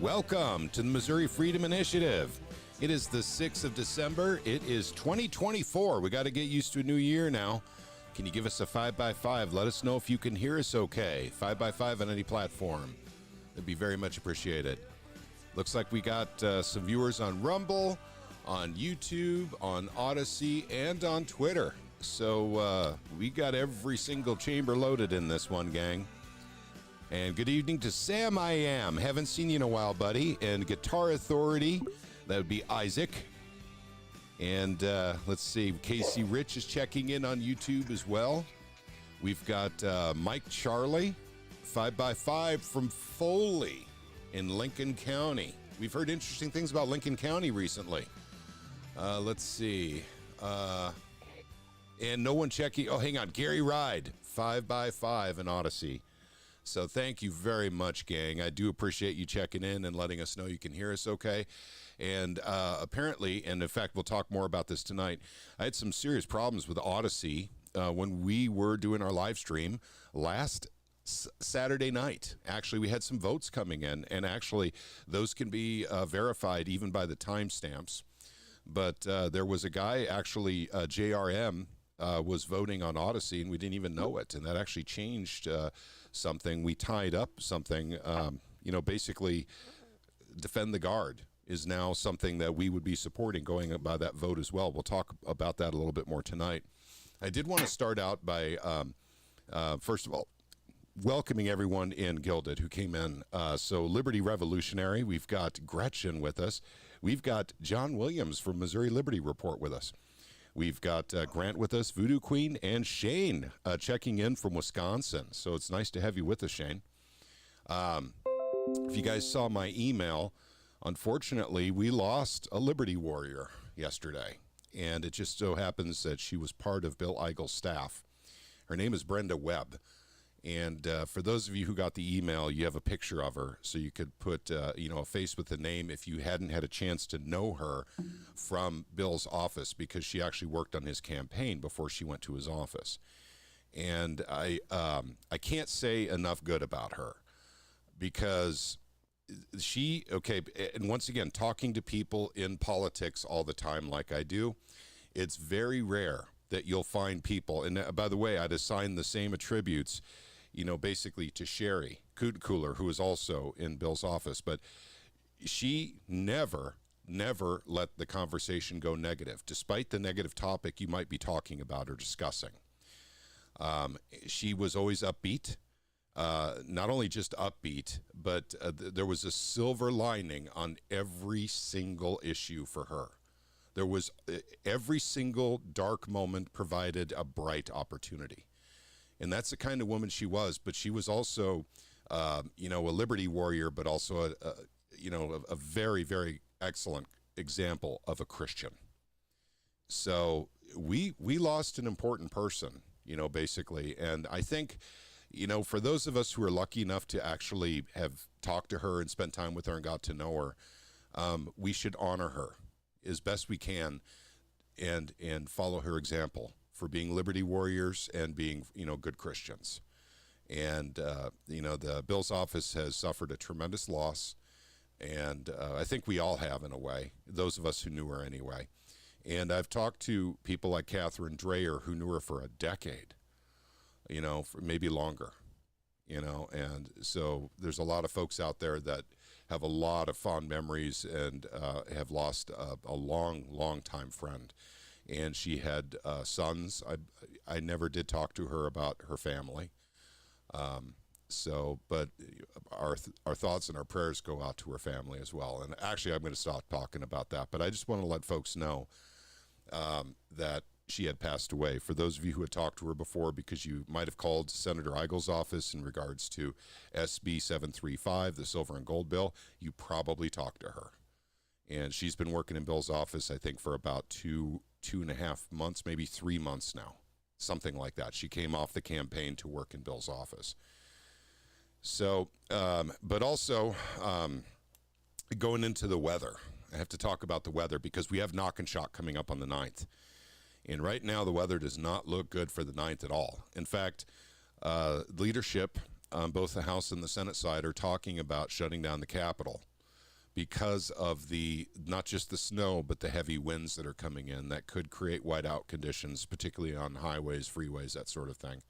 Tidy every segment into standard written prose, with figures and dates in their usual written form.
Welcome to the Missouri Freedom Initiative. It is the 6th of December. It is 2024. We got to get used to a new year now. Can you give us a 5x5? Let us know if you can hear us okay. 5x5 on any platform. That'd be very much appreciated. Looks like we got some viewers on Rumble, on YouTube, on Odyssey, and on Twitter. So we got every single chamber loaded in this one, gang. And good evening to Sam I Am. Haven't seen you in a while, buddy. And Guitar Authority, that would be Isaac. And let's see, Casey Rich is checking in on YouTube as well. We've got Mike Charlie, 5x5 from Foley in Lincoln County. We've heard interesting things about Lincoln County recently. Let's see. And no one checking. Oh, hang on. Gary Ride, 5x5 in Odyssey. So thank you very much, gang. I do appreciate you checking in and letting us know you can hear us okay. And apparently, and in fact, we'll talk more about this tonight, I had some serious problems with Odyssey when we were doing our live stream last Saturday night. Actually, we had some votes coming in, and actually, those can be verified even by the timestamps. But there was a guy, actually, JRM, was voting on Odyssey, and we didn't even know it, and that actually changed something. We tied up something, basically Defend the Guard is now something that we would be supporting going by that vote as well. We'll talk about that a little bit more tonight. I did want to start out by, first of all, welcoming everyone in Gilded who came in. So Liberty Revolutionary, we've got Gretchen with us. We've got John Williams from Missouri Liberty Report with us. We've got Grant with us, Voodoo Queen, and Shane checking in from Wisconsin. So it's nice to have you with us, Shane. If you guys saw my email, unfortunately, we lost a Liberty warrior yesterday. And it just so happens that she was part of Bill Eigel's staff. Her name is Brenda Webb. And for those of you who got the email, you have a picture of her, so you could put a face with the name if you hadn't had a chance to know her from Bill's office, because she actually worked on his campaign before she went to his office. And I can't say enough good about her, because and once again, talking to people in politics all the time like I do, it's very rare that you'll find people, and by the way, I'd assign the same attributes, basically to Sherry Cooler, who is also in Bill's office, but she never let the conversation go negative, despite the negative topic you might be talking about or discussing. She was always upbeat, not only just upbeat, but there was a silver lining on every single issue for her. There was every single dark moment provided a bright opportunity. And that's the kind of woman she was. But she was also, a liberty warrior, but also a very, very excellent example of a Christian. So we lost an important person, basically. And I think, for those of us who are lucky enough to actually have talked to her and spent time with her and got to know her, we should honor her as best we can and follow her example for being liberty warriors and being, good Christians. And, the Bill's office has suffered a tremendous loss. And I think we all have, in a way, those of us who knew her anyway. And I've talked to people like Catherine Dreyer, who knew her for a decade, for maybe longer. And so there's a lot of folks out there that have a lot of fond memories and have lost a long time friend. And she had sons. I never did talk to her about her family. But our thoughts and our prayers go out to her family as well. And actually, I'm going to stop talking about that. But I just want to let folks know that she had passed away. For those of you who had talked to her before, because you might have called Senator Eigel's office in regards to SB 735, the silver and gold bill, you probably talked to her. And she's been working in Bill's office, I think, for about two and a half months, maybe 3 months now, something like that. She came off the campaign to work in Bill's office. So, but also going into the weather, I have to talk about the weather because we have Knock and Shock coming up on the 9th. And right now, the weather does not look good for the 9th at all. In fact, leadership on both the House and the Senate side are talking about shutting down the Capitol because of the not just the snow but the heavy winds that are coming in that could create whiteout conditions, particularly on highways, freeways, that sort of thing.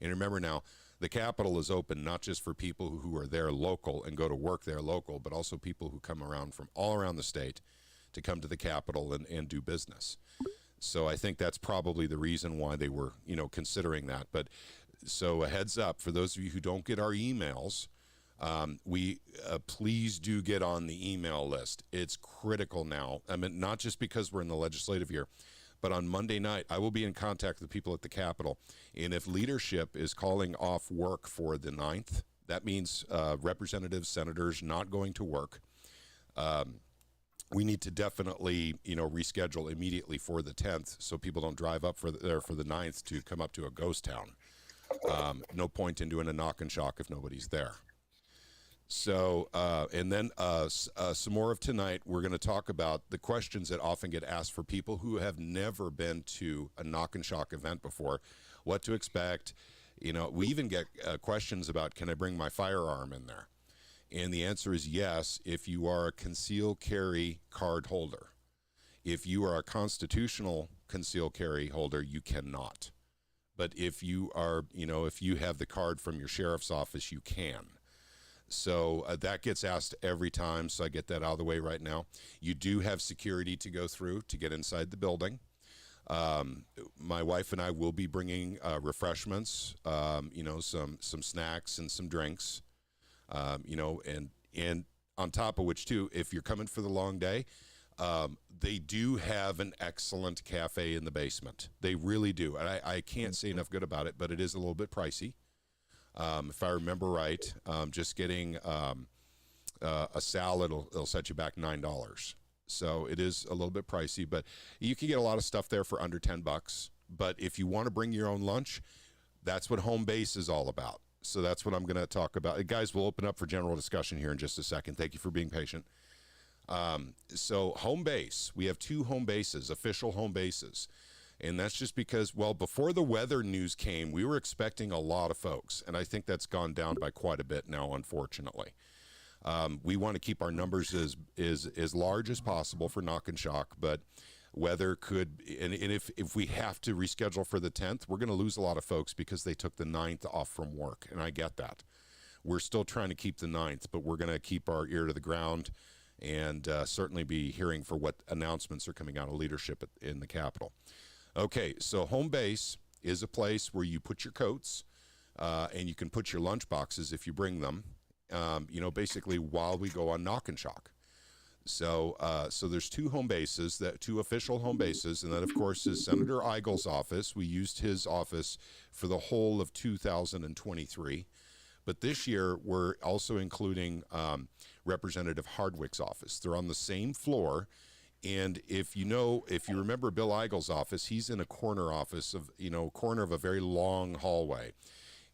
And remember now, the Capitol is open not just for people who are there local and go to work there local, but also people who come around from all around the state to come to the Capitol and do business. So I think that's probably the reason why they were, considering that. But so a heads up for those of you who don't get our emails, we please do get on the email list. It's critical now. I mean, not just because we're in the legislative year, but on Monday night, I will be in contact with people at the Capitol. And if leadership is calling off work for the 9th, that means representatives, senators not going to work. We need to definitely, reschedule immediately for the 10th so people don't drive up for the 9th to come up to a ghost town. No point in doing a knock and shock if nobody's there. So, and then some more of tonight, we're going to talk about the questions that often get asked for people who have never been to a knock and shock event before, what to expect. We even get questions about, can I bring my firearm in there? And the answer is yes, if you are a concealed carry card holder. If you are a constitutional concealed carry holder, you cannot. But if you are, if you have the card from your sheriff's office, you can. So that gets asked every time, so I get that out of the way right now. You do have security to go through to get inside the building. My wife and I will be bringing refreshments, some snacks and some drinks, and on top of which, too, if you're coming for the long day, they do have an excellent cafe in the basement. They really do. And I can't say enough good about it, but it is a little bit pricey. If I remember right, just getting a salad will set you back $9. So it is a little bit pricey, but you can get a lot of stuff there for under $10. But if you want to bring your own lunch, that's what home base is all about. So that's what I'm going to talk about. Guys, we'll open up for general discussion here in just a second. Thank you for being patient. So home base, we have 2 home bases, official home bases. And that's just because, well, before the weather news came, we were expecting a lot of folks. And I think that's gone down by quite a bit now, unfortunately. We want to keep our numbers as large as possible for knock and shock, but weather could, and if we have to reschedule for the 10th, we're going to lose a lot of folks because they took the 9th off from work. And I get that. We're still trying to keep the 9th, but we're going to keep our ear to the ground and certainly be hearing for what announcements are coming out of leadership in the Capitol. Okay, so home base is a place where you put your coats and you can put your lunch boxes if you bring them, basically while we go on knock and shock. So there's 2 home bases, 2 official home bases, and that, of course, is Senator Eigel's office. We used his office for the whole of 2023. But this year, we're also including Representative Hardwick's office. They're on the same floor. And if you remember Bill Eigel's office, he's in a corner office of, corner of a very long hallway.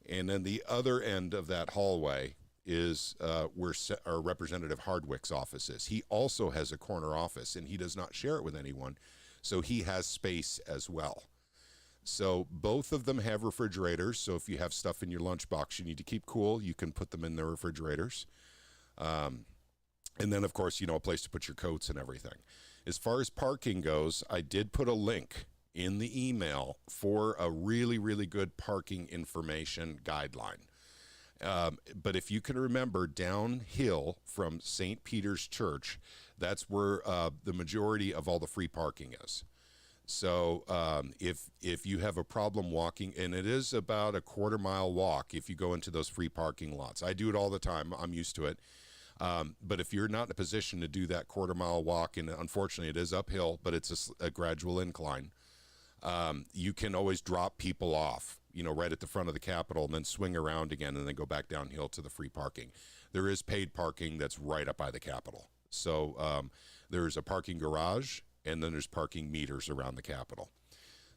And then the other end of that hallway is where our Representative Hardwick's office is. He also has a corner office, and he does not share it with anyone. So he has space as well. So both of them have refrigerators. So if you have stuff in your lunchbox you need to keep cool, you can put them in the refrigerators. And then, of course, a place to put your coats and everything. As far as parking goes, I did put a link in the email for a really, really good parking information guideline. But if you can remember, downhill from St. Peter's Church, that's where the majority of all the free parking is. So if you have a problem walking, and it is about a quarter-mile walk if you go into those free parking lots. I do it all the time. I'm used to it. But if you're not in a position to do that quarter-mile walk, and unfortunately it is uphill, but it's a gradual incline, you can always drop people off, right at the front of the Capitol, and then swing around again and then go back downhill to the free parking. There is paid parking that's right up by the Capitol. So there's a parking garage, and then there's parking meters around the Capitol.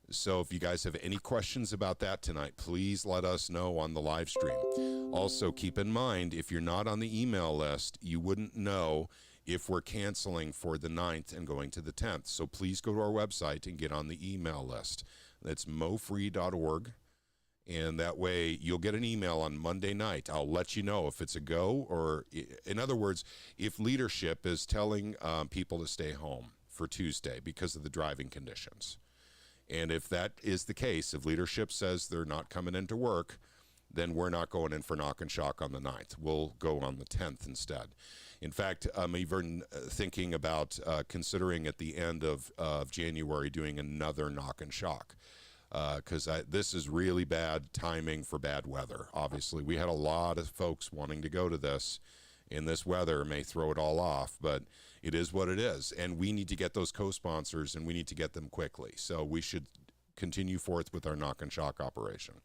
So if you guys have any questions about that tonight, please let us know on the live stream. Also, keep in mind, if you're not on the email list, you wouldn't know if we're canceling for the 9th and going to the 10th. So please go to our website and get on the email list. That's mofree.org. And that way you'll get an email on Monday night. I'll let you know if it's a go, or in other words, if leadership is telling people to stay home for Tuesday because of the driving conditions. And if that is the case, if leadership says they're not coming into work, then we're not going in for knock and shock on the 9th. We'll go on the 10th instead. In fact, I'm even thinking about considering at the end of January doing another knock and shock. Because this is really bad timing for bad weather. Obviously, we had a lot of folks wanting to go to this, and this weather may throw it all off, but it is what it is. And we need to get those co-sponsors, and we need to get them quickly. So we should continue forth with our knock and shock operation.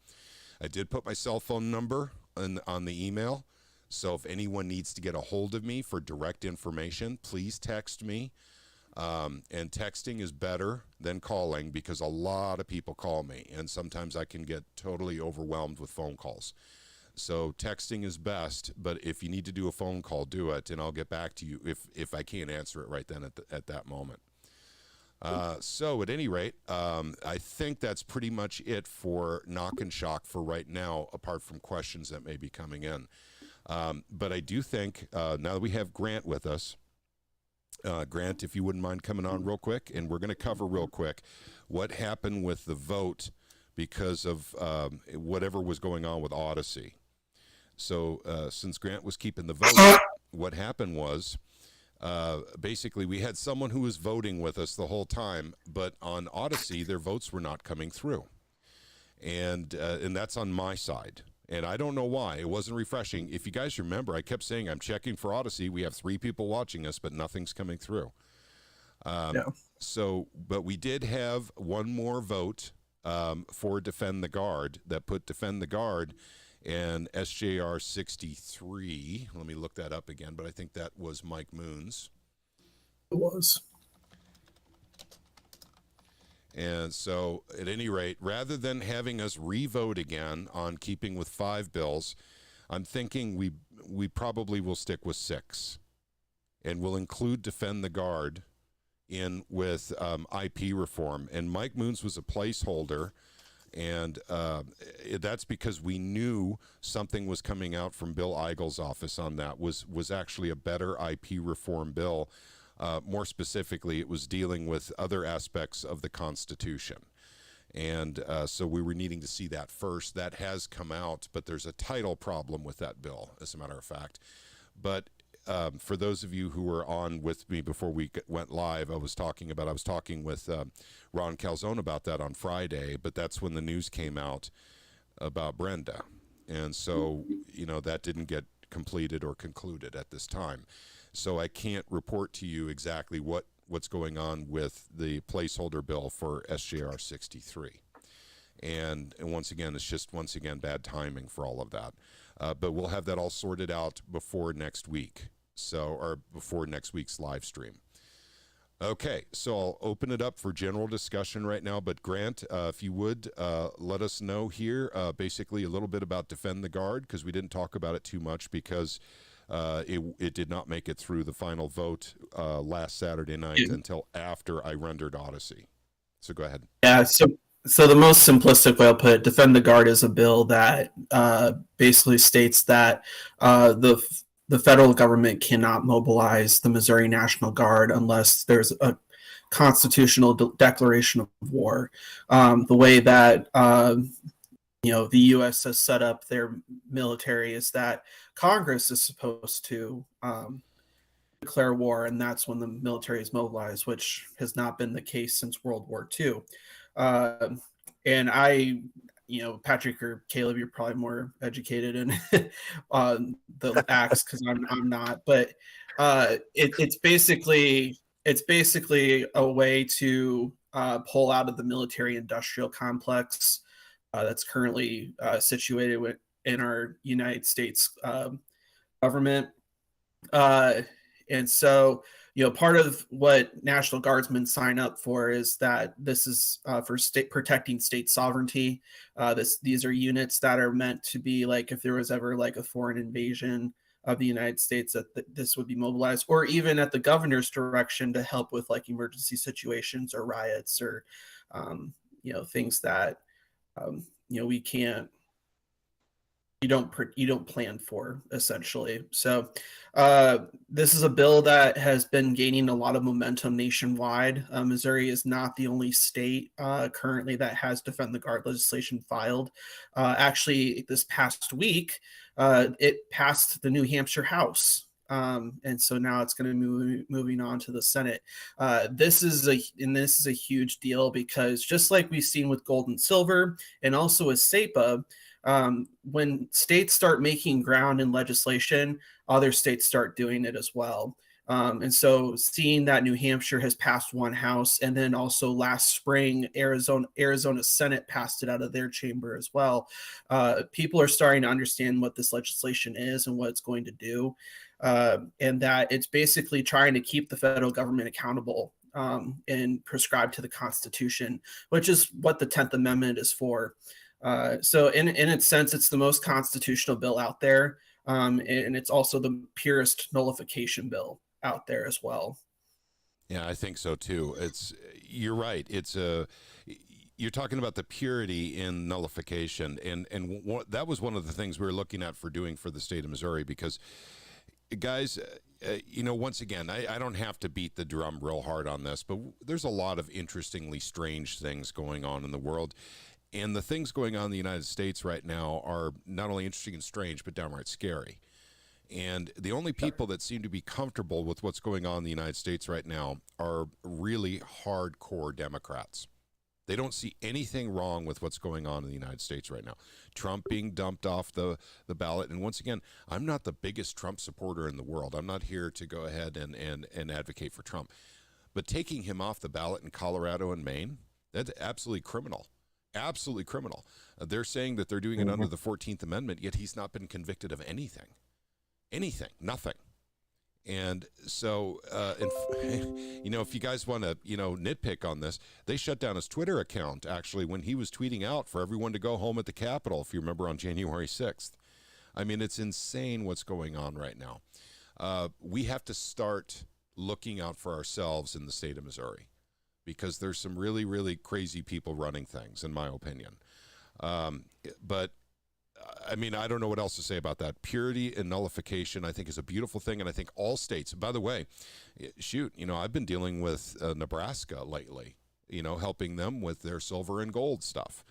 I did put my cell phone number on the email, so if anyone needs to get a hold of me for direct information, please text me. And texting is better than calling, because a lot of people call me, and sometimes I can get totally overwhelmed with phone calls. So texting is best, but if you need to do a phone call, do it, and I'll get back to you if I can't answer it right then at that moment. So at any rate, I think that's pretty much it for knock and shock for right now, apart from questions that may be coming in. But I do think now that we have Grant with us, Grant, if you wouldn't mind coming on real quick, and we're going to cover real quick what happened with the vote because of whatever was going on with Odyssey. So since Grant was keeping the vote, what happened was basically we had someone who was voting with us the whole time, but on Odyssey, their votes were not coming through. And that's on my side. And I don't know why. It wasn't refreshing. If you guys remember, I kept saying I'm checking for Odyssey. We have 3 people watching us, but nothing's coming through. No. So, but we did have one more vote for Defend the Guard that put Defend the Guard and SJR 63. Let me look that up again, but I think that was Mike Moon's. It was. And so, at any rate, rather than having us re-vote again on keeping with 5 bills, I'm thinking we probably will stick with 6. And we'll include Defend the Guard in with IP reform. And Mike Moons was a placeholder, and that's because we knew something was coming out from Bill Eigel's office on that, was actually a better IP reform bill. More specifically, it was dealing with other aspects of the Constitution. And so we were needing to see that first. That has come out, but there's a title problem with that bill, as a matter of fact. But for those of you who were on with me before we went live, I was talking with Ron Calzone about that on Friday, but that's when the news came out about Brenda. And so, that didn't get completed or concluded at this time. So I can't report to you exactly what's going on with the placeholder bill for SJR 63. And once again, it's just bad timing for all of that. But we'll have that all sorted out before next week. Or before next week's live stream. Okay, so I'll open it up for general discussion right now. But Grant, if you would, let us know here basically a little bit about Defend the Guard, because we didn't talk about it too much because it did not make it through the final vote last Saturday night until after I rendered Odyssey. So go ahead. Yeah, so the most simplistic way I'll put it, Defend the Guard is a bill that basically states that the federal government cannot mobilize the Missouri National Guard unless there's a constitutional declaration of war. The way that the U.S. has set up their military is that Congress is supposed to declare war, and that's when the military is mobilized, which has not been the case since World War II. And I, Patrick or Caleb, you're probably more educated in the acts because I'm not. But it's basically a way to pull out of the military-industrial complex that's currently situated in our United States government. And so, part of what National Guardsmen sign up for is that this is for protecting state sovereignty. These are units that are meant to be like, if there was ever like a foreign invasion of the United States, that this would be mobilized, or even at the governor's direction to help with like emergency situations or riots or, things that, we can't you don't plan for, essentially. So this is a bill that has been gaining a lot of momentum nationwide. Missouri is not the only state currently that has Defend the Guard legislation filed. Actually, this past week, it passed the New Hampshire House. And so now it's going to be moving on to the Senate. This is a huge deal because just like we've seen with gold and silver, and also with SEPA, when states start making ground in legislation, other states start doing it as well. And so seeing that New Hampshire has passed one house, and then also last spring, Arizona Senate passed it out of their chamber as well. People are starting to understand what this legislation is and what it's going to do. And that it's basically trying to keep the federal government accountable and prescribed to the Constitution, which is what the 10th Amendment is for. So in its sense, it's the most constitutional bill out there. And it's also the purest nullification bill out there as well. Yeah, I think so too. You're right. You're talking about the purity in nullification, and that was one of the things we were looking at for the state of Missouri, because guys, once again, I don't have to beat the drum real hard on this, but there's a lot of interestingly strange things going on in the world. And the things going on in the United States right now are not only interesting and strange, but downright scary. And the only people that seem to be comfortable with what's going on in the United States right now are really hardcore Democrats. They don't see anything wrong with what's going on in the United States right now. Trump being dumped off the ballot. And once again, I'm not the biggest Trump supporter in the world. I'm not here to go ahead and advocate for Trump. But taking him off the ballot in Colorado and Maine, that's absolutely criminal. Absolutely criminal. They're saying that they're doing it under the 14th Amendment, yet he's not been convicted of anything. Nothing. And so, if you guys want to, nitpick on this, they shut down his Twitter account, actually, when he was tweeting out for everyone to go home at the Capitol, if you remember, on January 6th. I mean, it's insane what's going on right now. We have to start looking out for ourselves in the state of Missouri, because there's some really, really crazy people running things, in my opinion. But, I mean, I don't know what else to say about that. Purity and nullification, I think, is a beautiful thing, and I think all states, by the way, I've been dealing with Nebraska lately, helping them with their silver and gold stuff.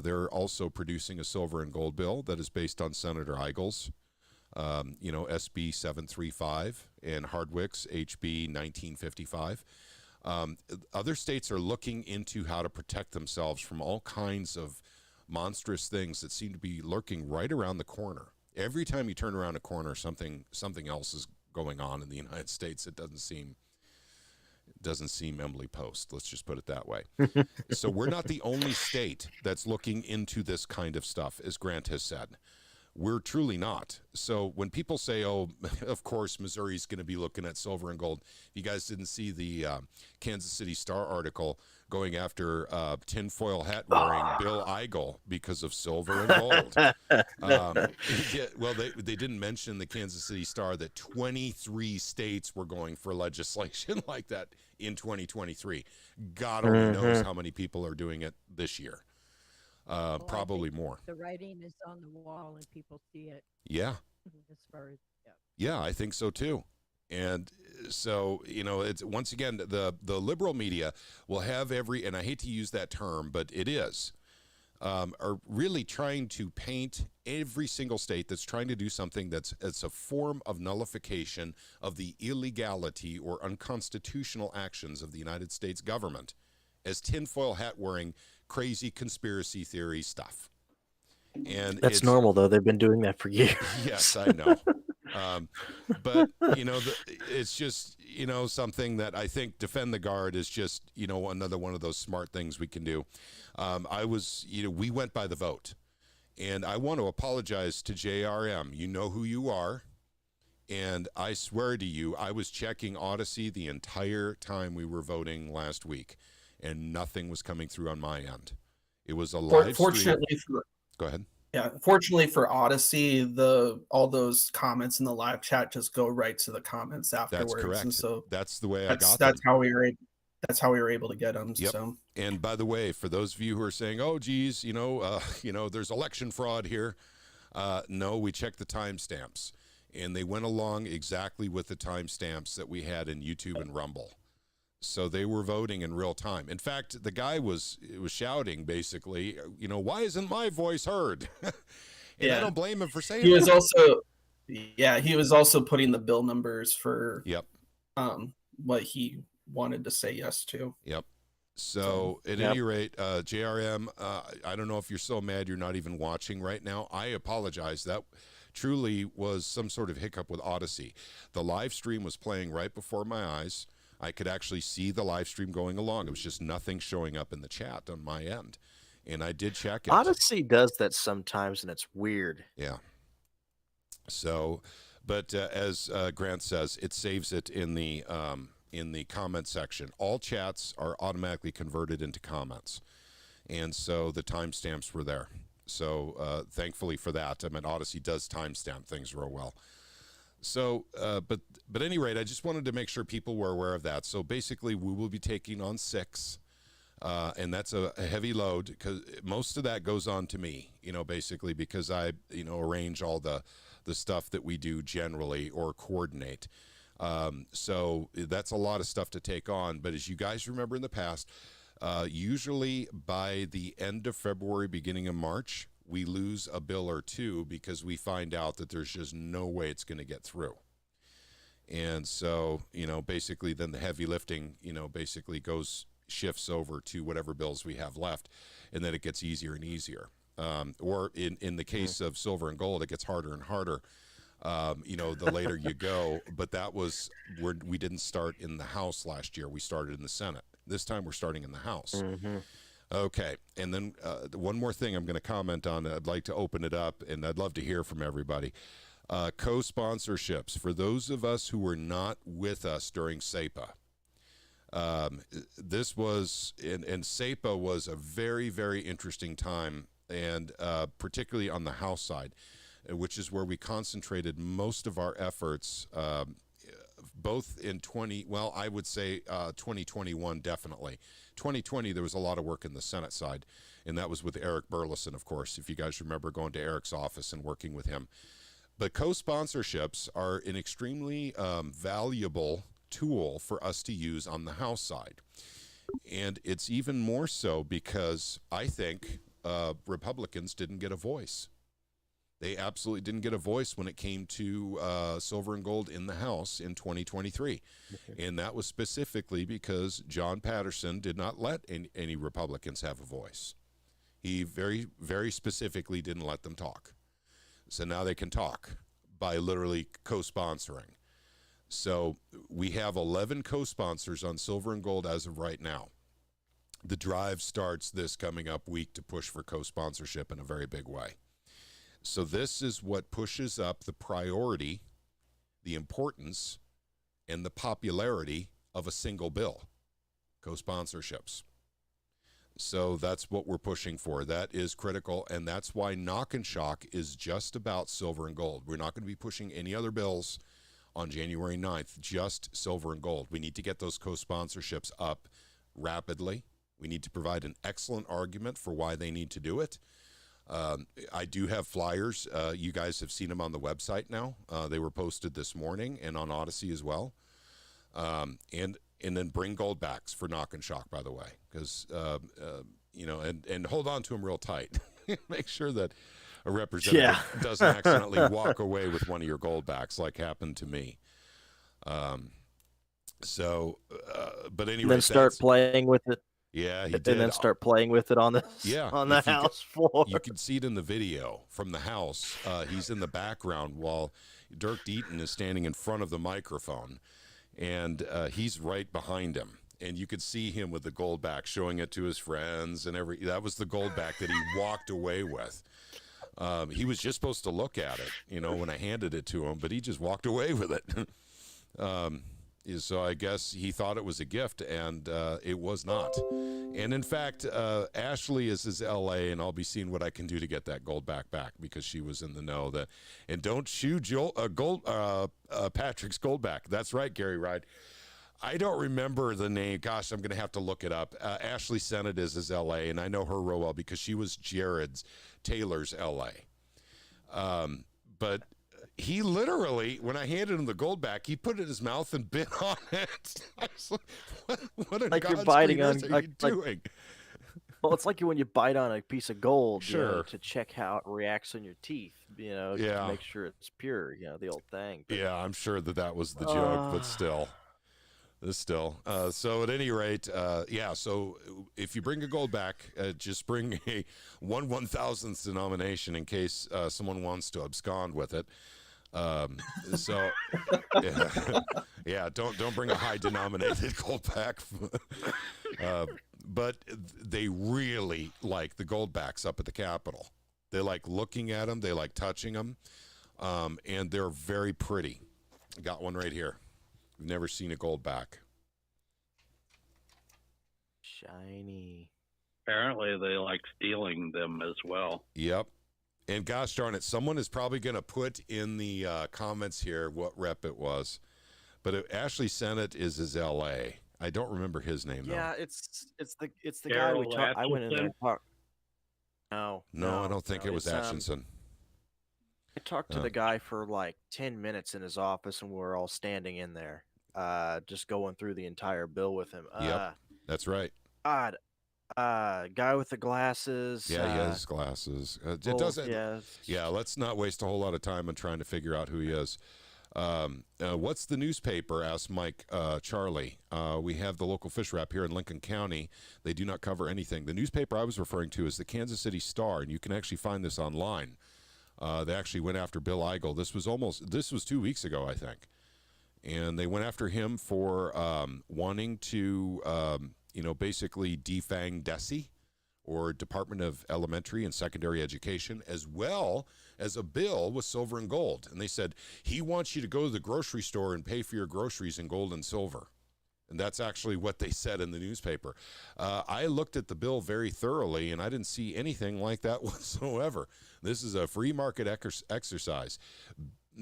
They're also producing a silver and gold bill that is based on Senator Eigel's, SB 735, and Hardwick's HB 1955. Other states are looking into how to protect themselves from all kinds of monstrous things that seem to be lurking right around the corner. Every time you turn around a corner, something else is going on in the United States. It doesn't seem Emily Post. Let's just put it that way. So we're not the only state that's looking into this kind of stuff, as Grant has said. We're truly not. So when people say, oh, of course, Missouri's going to be looking at silver and gold. If you guys didn't see the Kansas City Star article going after tinfoil hat wearing Bill Eigel because of silver and gold. Well, they didn't mention the Kansas City Star that 23 states were going for legislation like that in 2023. God only knows how many people are doing it this year. Probably more. The writing is on the wall and people see it. Yeah. As far as, yeah, I think so too. And so, it's once again, the liberal media will have and I hate to use that term, but it is, are really trying to paint every single state that's trying to do something that's a form of nullification of the illegality or unconstitutional actions of the United States government as tinfoil hat wearing crazy conspiracy theory stuff. And that's normal, though. They've been doing that for years. Yes, I know. But, it's just, something that I think Defend the Guard is just, another one of those smart things we can do. We went by the vote. And I want to apologize to JRM. You know who you are. And I swear to you, I was checking Odyssey the entire time we were voting last week, and nothing was coming through on my end. It was a live stream. Go ahead. Yeah, fortunately for Odyssey, all those comments in the live chat just go right to the comments afterwards. That's correct. And so that's the way I got them. That's how we were able to get them. Yep. So. And by the way, for those of you who are saying, "Oh, geez, there's election fraud here," No, we checked the timestamps, and they went along exactly with the timestamps that we had in YouTube and Rumble. So they were voting in real time. In fact, the guy was shouting basically, why isn't my voice heard? And I don't blame him for saying he was that. also, he was also putting the bill numbers for Yep. what he wanted to say yes to. Yep. So at any rate, JRM, I don't know if you're so mad you're not even watching right now. I apologize. That truly was some sort of hiccup with Odyssey. The live stream was playing right before my eyes. I could actually see the live stream going along. It was just nothing showing up in the chat on my end. And I did check it. Odyssey does that sometimes, and it's weird. Yeah. So, but as Grant says, it saves it in the comment section. All chats are automatically converted into comments. And so the timestamps were there. So thankfully for that. I mean, Odyssey does timestamp things real well. So, but at any rate, I just wanted to make sure people were aware of that. So basically, we will be taking on 6, and that's a heavy load because most of that goes on to me. Basically because I arrange all the stuff that we do generally or coordinate. So that's a lot of stuff to take on. But as you guys remember in the past, usually by the end of February, beginning of March, we lose a bill or two because we find out that there's just no way it's going to get through. And so, basically then the heavy lifting, basically shifts over to whatever bills we have left, and then it gets easier and easier. Or in the case of silver and gold, it gets harder and harder, the later you go. But that was where we didn't start in the House last year. We started in the Senate. This time we're starting in the House. Mm-hmm. Okay, and then one more thing I'm going to comment on. I'd like to open it up, and I'd love to hear from everybody. Co-sponsorships. For those of us who were not with us during SEPA, this was, and SEPA was a very, very interesting time, and particularly on the House side, which is where we concentrated most of our efforts, both in 2021 definitely. 2020, there was a lot of work in the Senate side, and that was with Eric Burleson, of course, if you guys remember going to Eric's office and working with him. But co-sponsorships are an extremely valuable tool for us to use on the House side. And it's even more so because I think Republicans didn't get a voice. They absolutely didn't get a voice when it came to silver and gold in the House in 2023. Okay. And that was specifically because John Patterson did not let any Republicans have a voice. He very, very specifically didn't let them talk. So now they can talk by literally co-sponsoring. So we have 11 co-sponsors on silver and gold as of right now. The drive starts this coming up week to push for co-sponsorship in a very big way. So this is what pushes up the priority, the importance, and the popularity of a single bill, co-sponsorships. So that's what we're pushing for. That is critical, and that's why Knock and Shock is just about silver and gold. We're not going to be pushing any other bills on January 9th, just silver and gold. We need to get those co-sponsorships up rapidly. We need to provide an excellent argument for why they need to do it. I do have flyers. You guys have seen them on the website now. They were posted this morning and on Odyssey as well. And then bring gold backs for Knock and Shock, by the way, because, and hold on to them real tight. Make sure that a representative doesn't accidentally walk away with one of your gold backs like happened to me. But anyway. And then start playing with it. Yeah, he and did. And then start playing with it on the House floor. You can see it in the video from the House. He's in the background while Dirk Deaton is standing in front of the microphone, and he's right behind him. And you could see him with the gold back, showing it to his friends, and that was the gold back that he walked away with. He was just supposed to look at it, when I handed it to him, but he just walked away with it. So I guess he thought it was a gift, and it was not. And in fact, Ashley is his LA, and I'll be seeing what I can do to get that gold back because she was in the know. And don't shoe Patrick's gold back. That's right, Gary Ride. I don't remember the name. Gosh, I'm going to have to look it up. Ashley Sennett is his LA, and I know her real well because she was Taylor's LA. But he literally, when I handed him the gold back, he put it in his mouth and bit on it. I was like, what in Like you're God's biting green on- earth are like- you like- doing? Well, it's like when you bite on a piece of gold, Sure. to check how it reacts in your teeth, Yeah. to make sure it's pure, the old thing. But, Yeah, I'm sure that was the joke, but still. So at any rate, so if you bring a gold back, just bring a 1/1000th denomination in case someone wants to abscond with it. So don't bring a high denominated gold back. But they really like the goldbacks up at the Capitol. They like looking at them. They like touching them. And they're very pretty. Got one right here. I've never seen a goldback. shiny. Apparently, they like stealing them as well. Yep. And gosh darn it, someone is probably going to put in the comments here what rep it was. But Ashley Sennett is his L.A. I don't remember his name, though. Yeah, it's the guy Carol we talked. I went in there. Atchison? And talked. No, I don't think it was it's, Atchison. I talked to the guy for like 10 minutes in his office, and we're all standing in there, just going through the entire bill with him. Yep. That's right. God, guy with the glasses. Yeah, he has glasses. It doesn't. Yeah, let's not waste a whole lot of time on trying to figure out who he is. What's the newspaper? Asked Mike Charlie. We have the local fish wrap here in Lincoln County. They do not cover anything. The newspaper I was referring to is the Kansas City Star, and you can actually find this online. They actually went after Bill Eigel. This was 2 weeks ago, I think. And they went after him for wanting to, basically defang DESE, or Department of Elementary and Secondary Education, as well as a bill with silver and gold. And they said, he wants you to go to the grocery store and pay for your groceries in gold and silver. And that's actually what they said in the newspaper. I looked at the bill very thoroughly, and I didn't see anything like that whatsoever. This is a free market exercise.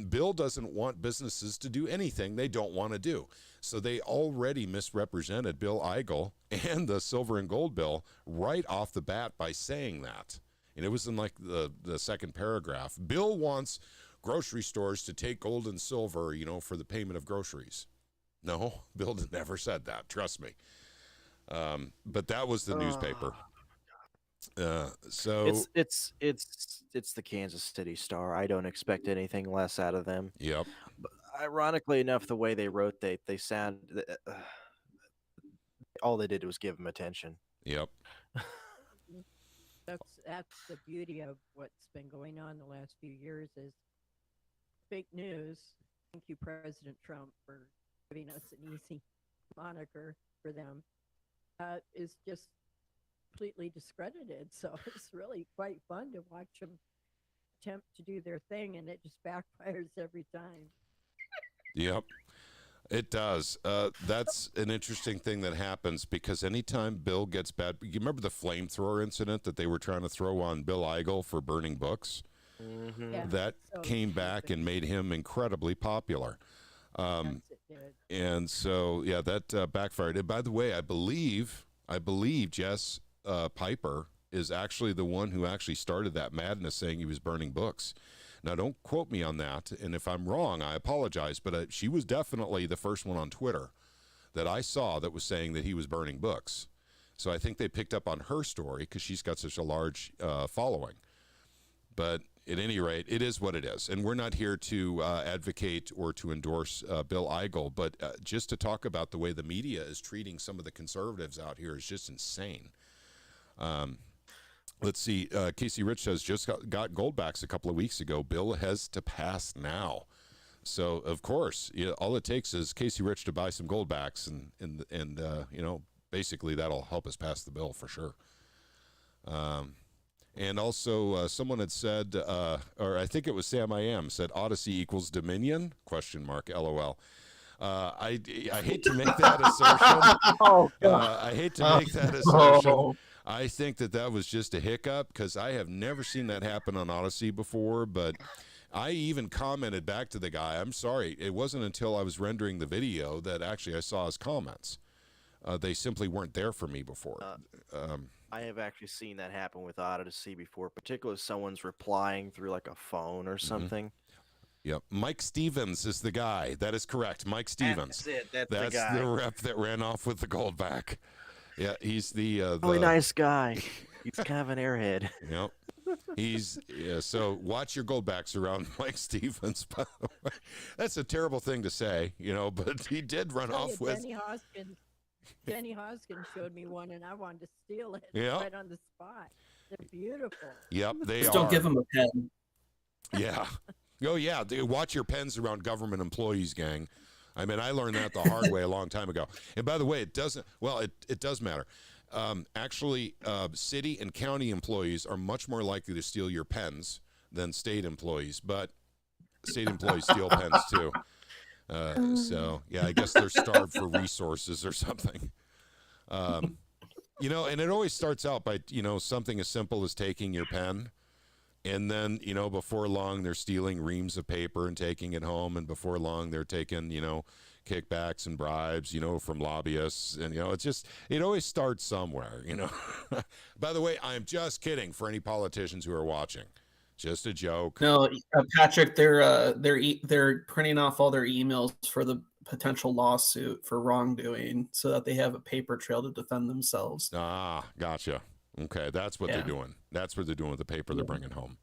Bill doesn't want businesses to do anything they don't want to do. So they already misrepresented Bill Eigel and the silver and gold bill right off the bat by saying that. And it was in like the second paragraph. Bill wants grocery stores to take gold and silver, for the payment of groceries. No, Bill never said that. Trust me. But that was the newspaper. So it's the Kansas City Star. I don't expect anything less out of them. Yep. But ironically enough, the way they wrote, they sound. All they did was give him attention. Yep. That's the beauty of what's been going on the last few years is fake news. Thank you, President Trump, for giving us an easy moniker for them. Is just completely discredited. So it's really quite fun to watch them attempt to do their thing, and it just backfires every time. Yep. It does. That's an interesting thing that happens because anytime Bill gets bad, you remember the flamethrower incident that they were trying to throw on Bill Eigel for burning books? Mm-hmm. Yeah. That So came back and made him incredibly popular. yes, it did. And so, yeah, that backfired. And by the way, I believe Jess Piper is actually the one who actually started that madness saying he was burning books. Now, don't quote me on that, and if I'm wrong, I apologize, but she was definitely the first one on Twitter that I saw that was saying that he was burning books. So I think they picked up on her story because she's got such a large following. But at any rate, it is what it is, and we're not here to advocate or to endorse Bill Eigel, but just to talk about the way the media is treating some of the conservatives out here is just insane. Let's see. Casey Rich says, just got goldbacks a couple of weeks ago. Bill has to pass now. So, of course, all it takes is Casey Rich to buy some goldbacks, and basically that'll help us pass the bill for sure. And also, someone had said, or I think it was Sam I Am, said Odyssey equals Dominion? ? LOL. I hate to make that assertion. I hate to make that assertion. I think that was just a hiccup because I have never seen that happen on Odyssey before, but I even commented back to the guy, I'm sorry, it wasn't until I was rendering the video that actually I saw his comments. They simply weren't there for me before. I have actually seen that happen with Odyssey before, particularly if someone's replying through like a phone or something. Yep. Mike Stevens is the guy. That is correct. Mike Stevens. That's it. That's That's the guy. the rep that ran off with the Goldback. Yeah, he's the Really nice guy. He's kind of an airhead. Yep. So watch your Goldbacks around Mike Stevens. By the way, that's a terrible thing to say, but he did run off with. Jenny Hoskins showed me one, and I wanted to steal it Yeah. right on the spot. They're beautiful. Yep, they Just are. don't give him a pen. Yeah. Oh yeah. Watch your pens around government employees, gang. I mean, I learned that the hard way a long time ago. And by the way, it doesn't. Well, it does matter. Actually, city and county employees are much more likely to steal your pens than state employees. But state employees steal pens too. So yeah, I guess they're starved for resources or something. And it always starts out by something as simple as taking your pen. And then, before long, they're stealing reams of paper and taking it home. And before long, they're taking, kickbacks and bribes, from lobbyists. And, it always starts somewhere, By the way, I'm just kidding for any politicians who are watching. Just a joke. No, Patrick, they're printing off all their emails for the potential lawsuit for wrongdoing so that they have a paper trail to defend themselves. Ah, gotcha. Okay, that's what they're doing. That's what they're doing with the paper they're bringing home.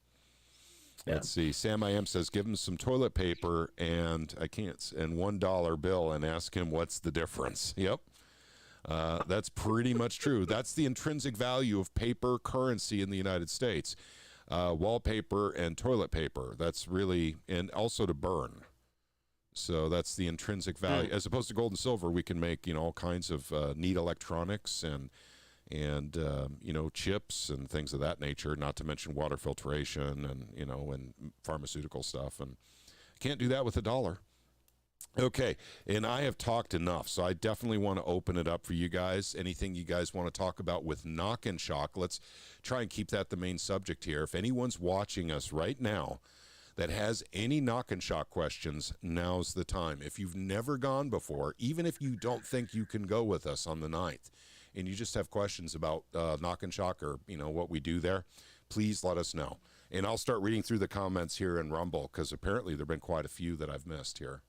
Yeah. Let's see. Sam I Am says, give him some toilet paper and $1 bill and ask him what's the difference. Yep. That's pretty much true. That's the intrinsic value of paper currency in the United States. Wallpaper and toilet paper. That's really, and also to burn. So that's the intrinsic value. As opposed to gold and silver, we can make, all kinds of neat electronics and chips and things of that nature, not to mention water filtration and, and pharmaceutical stuff. And can't do that with $1. Okay. And I have talked enough, so I definitely want to open it up for you guys. Anything you guys want to talk about with Knock and Shock, let's try and keep that the main subject here. If anyone's watching us right now that has any Knock and Shock questions, now's the time. If you've never gone before, even if you don't think you can go with us on the 9th, and you just have questions about Knock and Shock or, what we do there, please let us know. And I'll start reading through the comments here in Rumble because apparently there have been quite a few that I've missed here.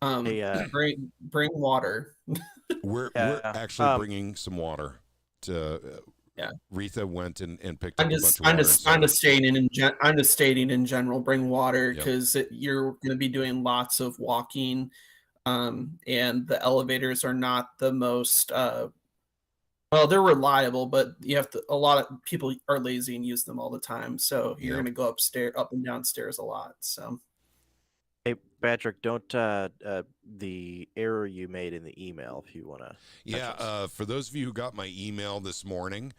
Bring water. We're actually bringing some water. Retha went and picked up a bunch of water. I'm just stating in general, bring water because you're going to be doing lots of walking, and the elevators are not the most. Well, they're reliable, but a lot of people are lazy and use them all the time. So you're going to go up and downstairs a lot. So, hey, Patrick, don't the error you made in the email, if you want to. Yeah, for those of you who got my email this morning,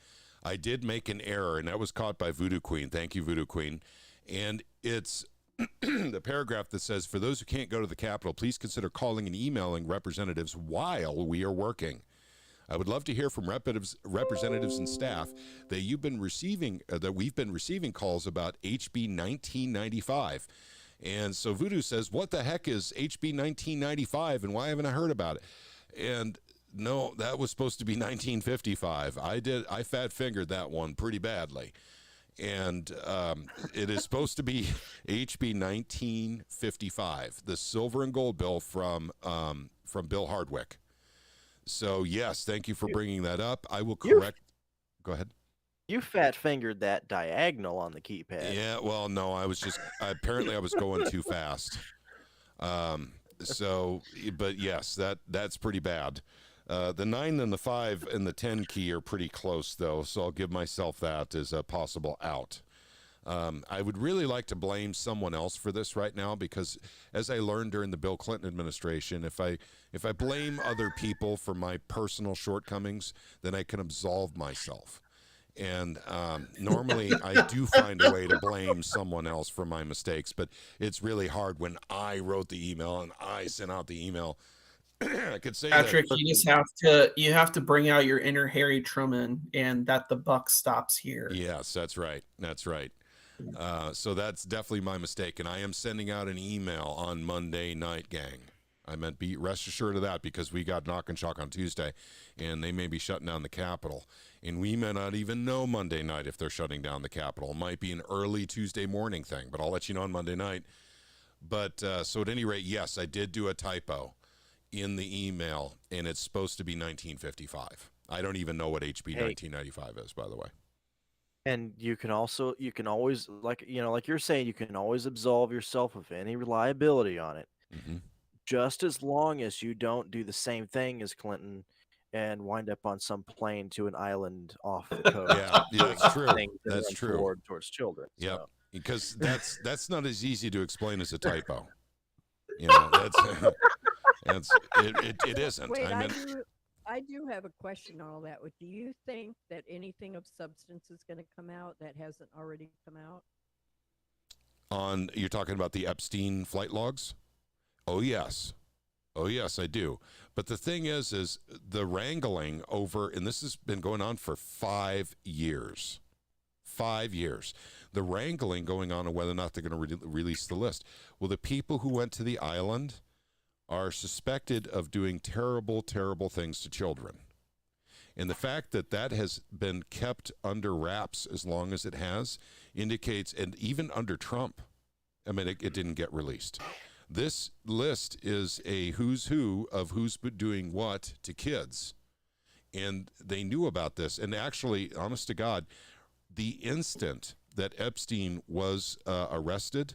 I did make an error, and that was caught by Voodoo Queen. Thank you, Voodoo Queen. And it's the paragraph that says, for those who can't go to the Capitol, please consider calling and emailing representatives while we are working. I would love to hear from representatives and staff that you've been receiving, that we've been receiving calls about HB 1995. And so Voodoo says, what the heck is HB 1995 and why haven't I heard about it? And no, that was supposed to be 1955. I fat fingered that one pretty badly. And it is supposed to be HB 1955, the silver and gold bill from Bill Hardwick. So, yes, thank you for bringing that up. I will correct. Go ahead. You fat fingered that diagonal on the keypad. Yeah, well, no, I was just apparently I was going too fast. But yes, that's pretty bad. The 9 and the 5 and the 10 key are pretty close, though, so I'll give myself that as a possible out. I would really like to blame someone else for this right now because, as I learned during the Bill Clinton administration, if I blame other people for my personal shortcomings, then I can absolve myself. And normally I do find a way to blame someone else for my mistakes, but it's really hard when I wrote the email and I sent out the email. I could say Patrick, you have to bring out your inner Harry Truman and that the buck stops here. Yes, that's right. That's right. So that's definitely my mistake, and I am sending out an email on Monday night, gang. I meant be rest assured of that, because we got knock and shock on Tuesday, and they may be shutting down the Capitol. And we may not even know Monday night if they're shutting down the Capitol. It might be an early Tuesday morning thing, but I'll let you know on Monday night. But so at any rate, yes, I did do a typo in the email, and it's supposed to be 1955. I don't even know what HB 1995 is, by the way. And you can always, like you're saying, you can always absolve yourself of any liability on it, just as long as you don't do the same thing as Clinton and wind up on some plane to an island off the coast. Yeah, that's true. things that That's are true. untoward towards children. Yep. So. Because that's not as easy to explain as a typo. You know, it isn't. Wait, I mean, I do have a question on all that. Do you think that anything of substance is going to come out that hasn't already come out? You're talking about the Epstein flight logs? Oh yes, I do. But the thing is the wrangling over, and this has been going on for 5 years. 5 years. The wrangling going on whether or not they're going to release the list. Well, the people who went to the island are suspected of doing terrible, terrible things to children. And the fact that that has been kept under wraps as long as it has indicates, and even under Trump, I mean, it didn't get released. This list is a who's who of who's been doing what to kids. And they knew about this. And actually, honest to God, the instant that Epstein was arrested,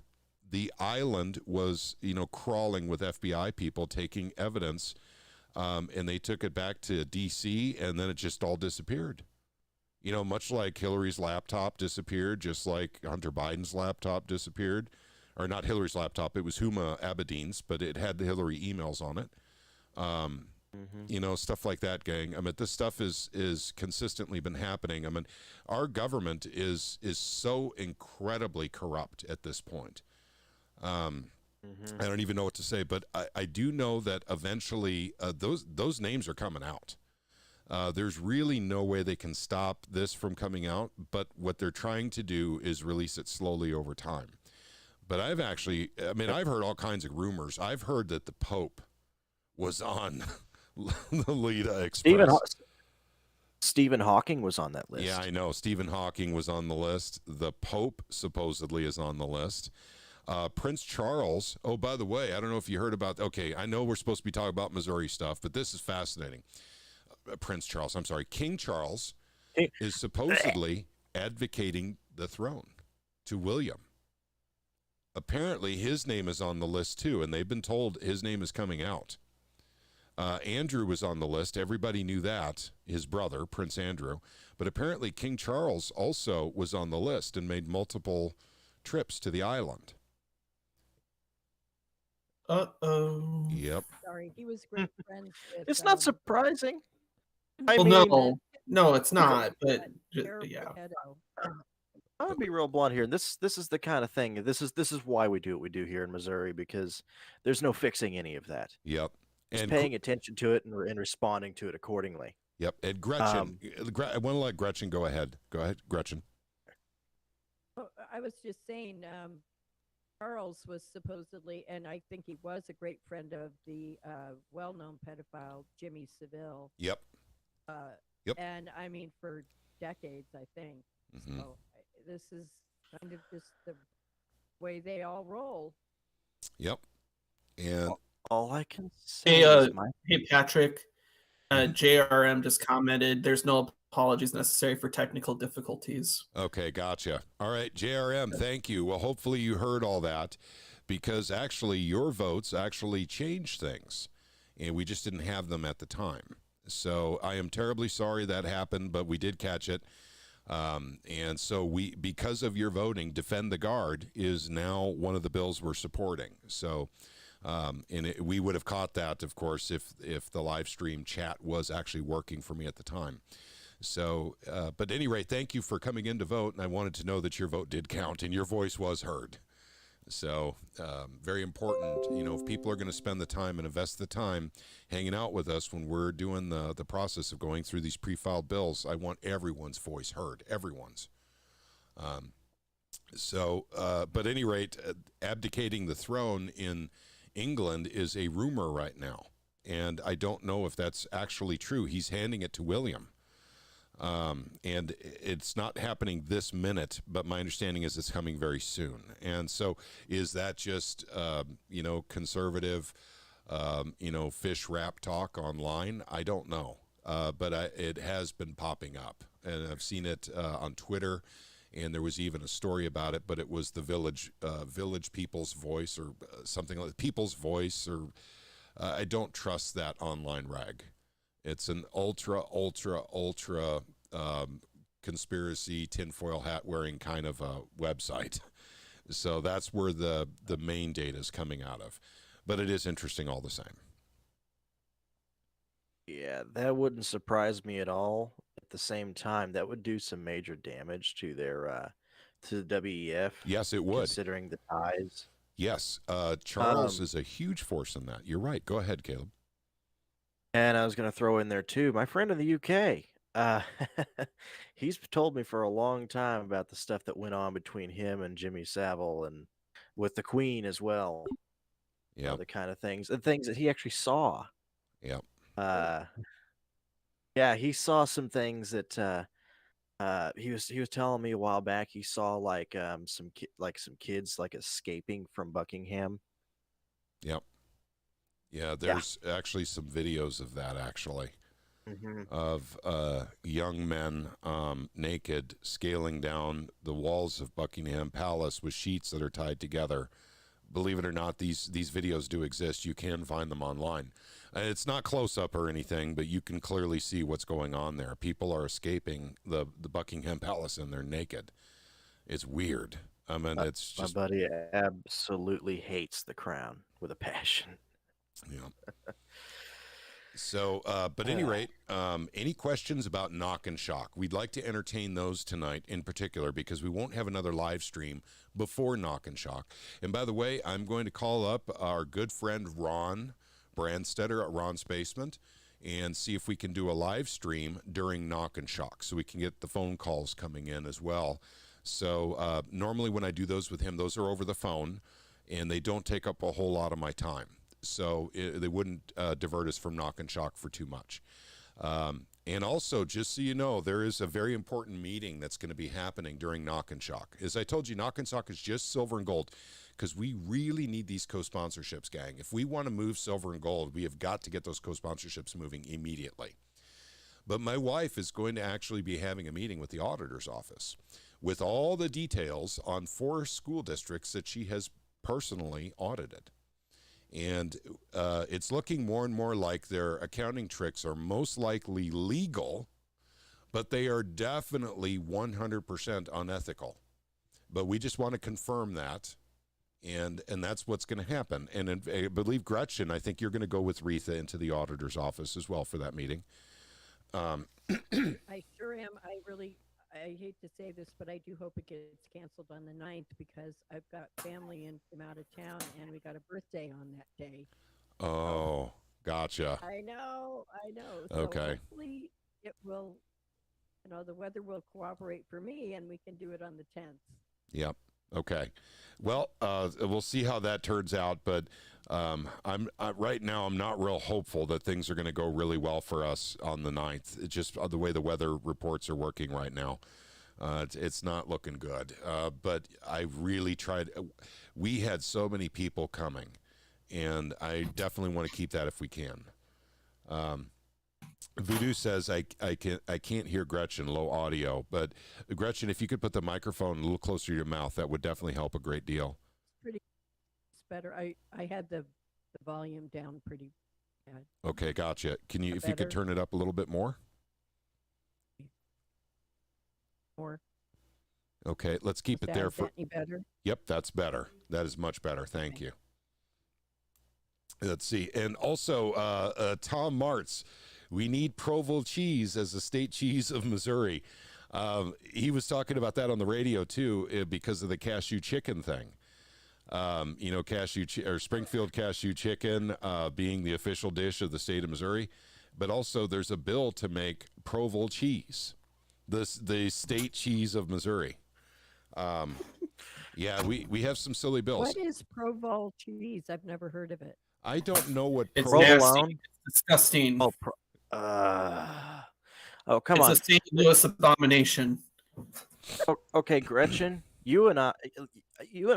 the island was, crawling with FBI people taking evidence, and they took it back to D.C., and then it just all disappeared. Much like Hillary's laptop disappeared, just like Hunter Biden's laptop disappeared. Or not Hillary's laptop, it was Huma Abedin's, but it had the Hillary emails on it. Stuff like that, gang. I mean, this stuff is consistently been happening. I mean, our government is so incredibly corrupt at this point. I don't even know what to say, but I do know that eventually those names are coming out. There's really no way they can stop this from coming out, but what they're trying to do is release it slowly over time. But I've heard all kinds of rumors. I've heard that the Pope was on the Lolita Express. Stephen Hawking was on that list. Yeah, I know. Stephen Hawking was on the list. The Pope supposedly is on the list. Prince Charles. Oh, by the way, I don't know if you heard about. Okay, I know we're supposed to be talking about Missouri stuff, but this is fascinating. King Charles is supposedly advocating the throne to William. Apparently, his name is on the list too, and they've been told his name is coming out. Andrew was on the list. Everybody knew that, his brother, Prince Andrew. But apparently, King Charles also was on the list and made multiple trips to the island. Uh-oh. Yep. Sorry, he was great friends with. It's not surprising. No, it's not. But Jared yeah. Leto. I'm gonna be real blunt here. This is the kind of thing. This is why we do what we do here in Missouri, because there's no fixing any of that. Yep. Just paying attention to it and responding to it accordingly. Yep. And Gretchen, I want to let Gretchen go ahead. Go ahead, Gretchen. Oh, I was just saying, Charles was supposedly, and I think he was a great friend of the well-known pedophile Jimmy Savile. Yep. Yep. And I mean, for decades, I think. Mm-hmm. So this is kind of just the way they all roll. Yep. And all I can say is hey, Patrick, JRM just commented, there's no apologies necessary for technical difficulties. Okay, gotcha. All right, JRM, thank you. Well, hopefully you heard all that, because actually your votes actually changed things, and we just didn't have them at the time. So I am terribly sorry that happened, but we did catch it. And so because of your voting, Defend the Guard is now one of the bills we're supporting. So, we would have caught that, of course, if the live stream chat was actually working for me at the time. So, but at any rate, thank you for coming in to vote. And I wanted to know that your vote did count and your voice was heard. So, very important, if people are going to spend the time and invest the time hanging out with us when we're doing the process of going through these pre-filed bills, I want everyone's voice heard, everyone's. But at any rate, abdicating the throne in England is a rumor right now. And I don't know if that's actually true. He's handing it to William. And it's not happening this minute, but my understanding is it's coming very soon. And so is that just, conservative, fish wrap talk online? I don't know. But it has been popping up. And I've seen it on Twitter. And there was even a story about it, but it was the Village People's Voice or something like People's Voice. Or I don't trust that online rag. It's an ultra conspiracy tinfoil hat wearing kind of a website. So that's where the main data is coming out of. But it is interesting all the same. Yeah, that wouldn't surprise me at all. At the same time, that would do some major damage to their to the WEF. Yes, it would. Considering the ties. Yes, Charles is a huge force in that. You're right. Go ahead, Caleb. And I was going to throw in there too, my friend in the UK. He's told me for a long time about the stuff that went on between him and Jimmy Savile, and with the Queen as well. Yeah, The kind of things and things that he actually saw. yeah. Yeah, he saw some things that he was telling me a while back. He saw like some kids like escaping from Buckingham. Yep. Yeah, there's actually some videos of that, actually, of young men naked scaling down the walls of Buckingham Palace with sheets that are tied together. Believe it or not, these videos do exist. You can find them online. It's not close-up or anything, but you can clearly see what's going on there. People are escaping the Buckingham Palace, and they're naked. It's weird. I mean, it's just... My buddy absolutely hates the crown with a passion. Yeah. So, but at any rate, any questions about Knock and Shock? We'd like to entertain those tonight in particular because we won't have another live stream before Knock and Shock. And by the way, I'm going to call up our good friend Ron Brandstetter at Ron's Basement and see if we can do a live stream during Knock and Shock so we can get the phone calls coming in as well. So normally when I do those with him, those are over the phone and they don't take up a whole lot of my time. So they wouldn't divert us from Knock and Shock for too much. And also, just so you know, there is a very important meeting that's going to be happening during Knock and Shock. As I told you, Knock and Shock is just silver and gold because we really need these co-sponsorships, gang. If we want to move silver and gold, we have got to get those co-sponsorships moving immediately. But my wife is going to actually be having a meeting with the auditor's office with all the details on 4 school districts that she has personally audited. And it's looking more and more like their accounting tricks are most likely legal, but they are definitely 100% unethical. But we just want to confirm that, and that's what's going to happen. And I believe, Gretchen, I think you're going to go with Retha into the auditor's office as well for that meeting. I sure am. I hate to say this, but I do hope it gets canceled on the 9th because I've got family in from out of town and we got a birthday on that day. Oh, gotcha. I know. So Okay. hopefully it will, the weather will cooperate for me and we can do it on the 10th. Yep. Okay. Well, we'll see how that turns out, but right now I'm not real hopeful that things are going to go really well for us on the 9th. It's just the way the weather reports are working right now. It's not looking good. But I really tried. We had so many people coming, and I definitely want to keep that if we can. Voodoo says I can't hear Gretchen, low audio. But Gretchen, if you could put the microphone a little closer to your mouth, that would definitely help a great deal. It's better. I had the volume down pretty bad. Okay, gotcha. You could turn it up a little bit more? More. Okay, let's keep it there for. Any better? Yep, that's better. That is much better. Thank you. Let's see, and also Tom Martz. We need Provo cheese as the state cheese of Missouri. He was talking about that on the radio too, because of the cashew chicken thing. Springfield cashew chicken being the official dish of the state of Missouri, but also there's a bill to make Provo cheese, the state cheese of Missouri. Yeah, we have some silly bills. What is Provolone cheese? I've never heard of it. I don't know what It's Provolone? nasty. It's disgusting. Oh, come it's on. a St. Louis abomination. Okay, Gretchen, you and I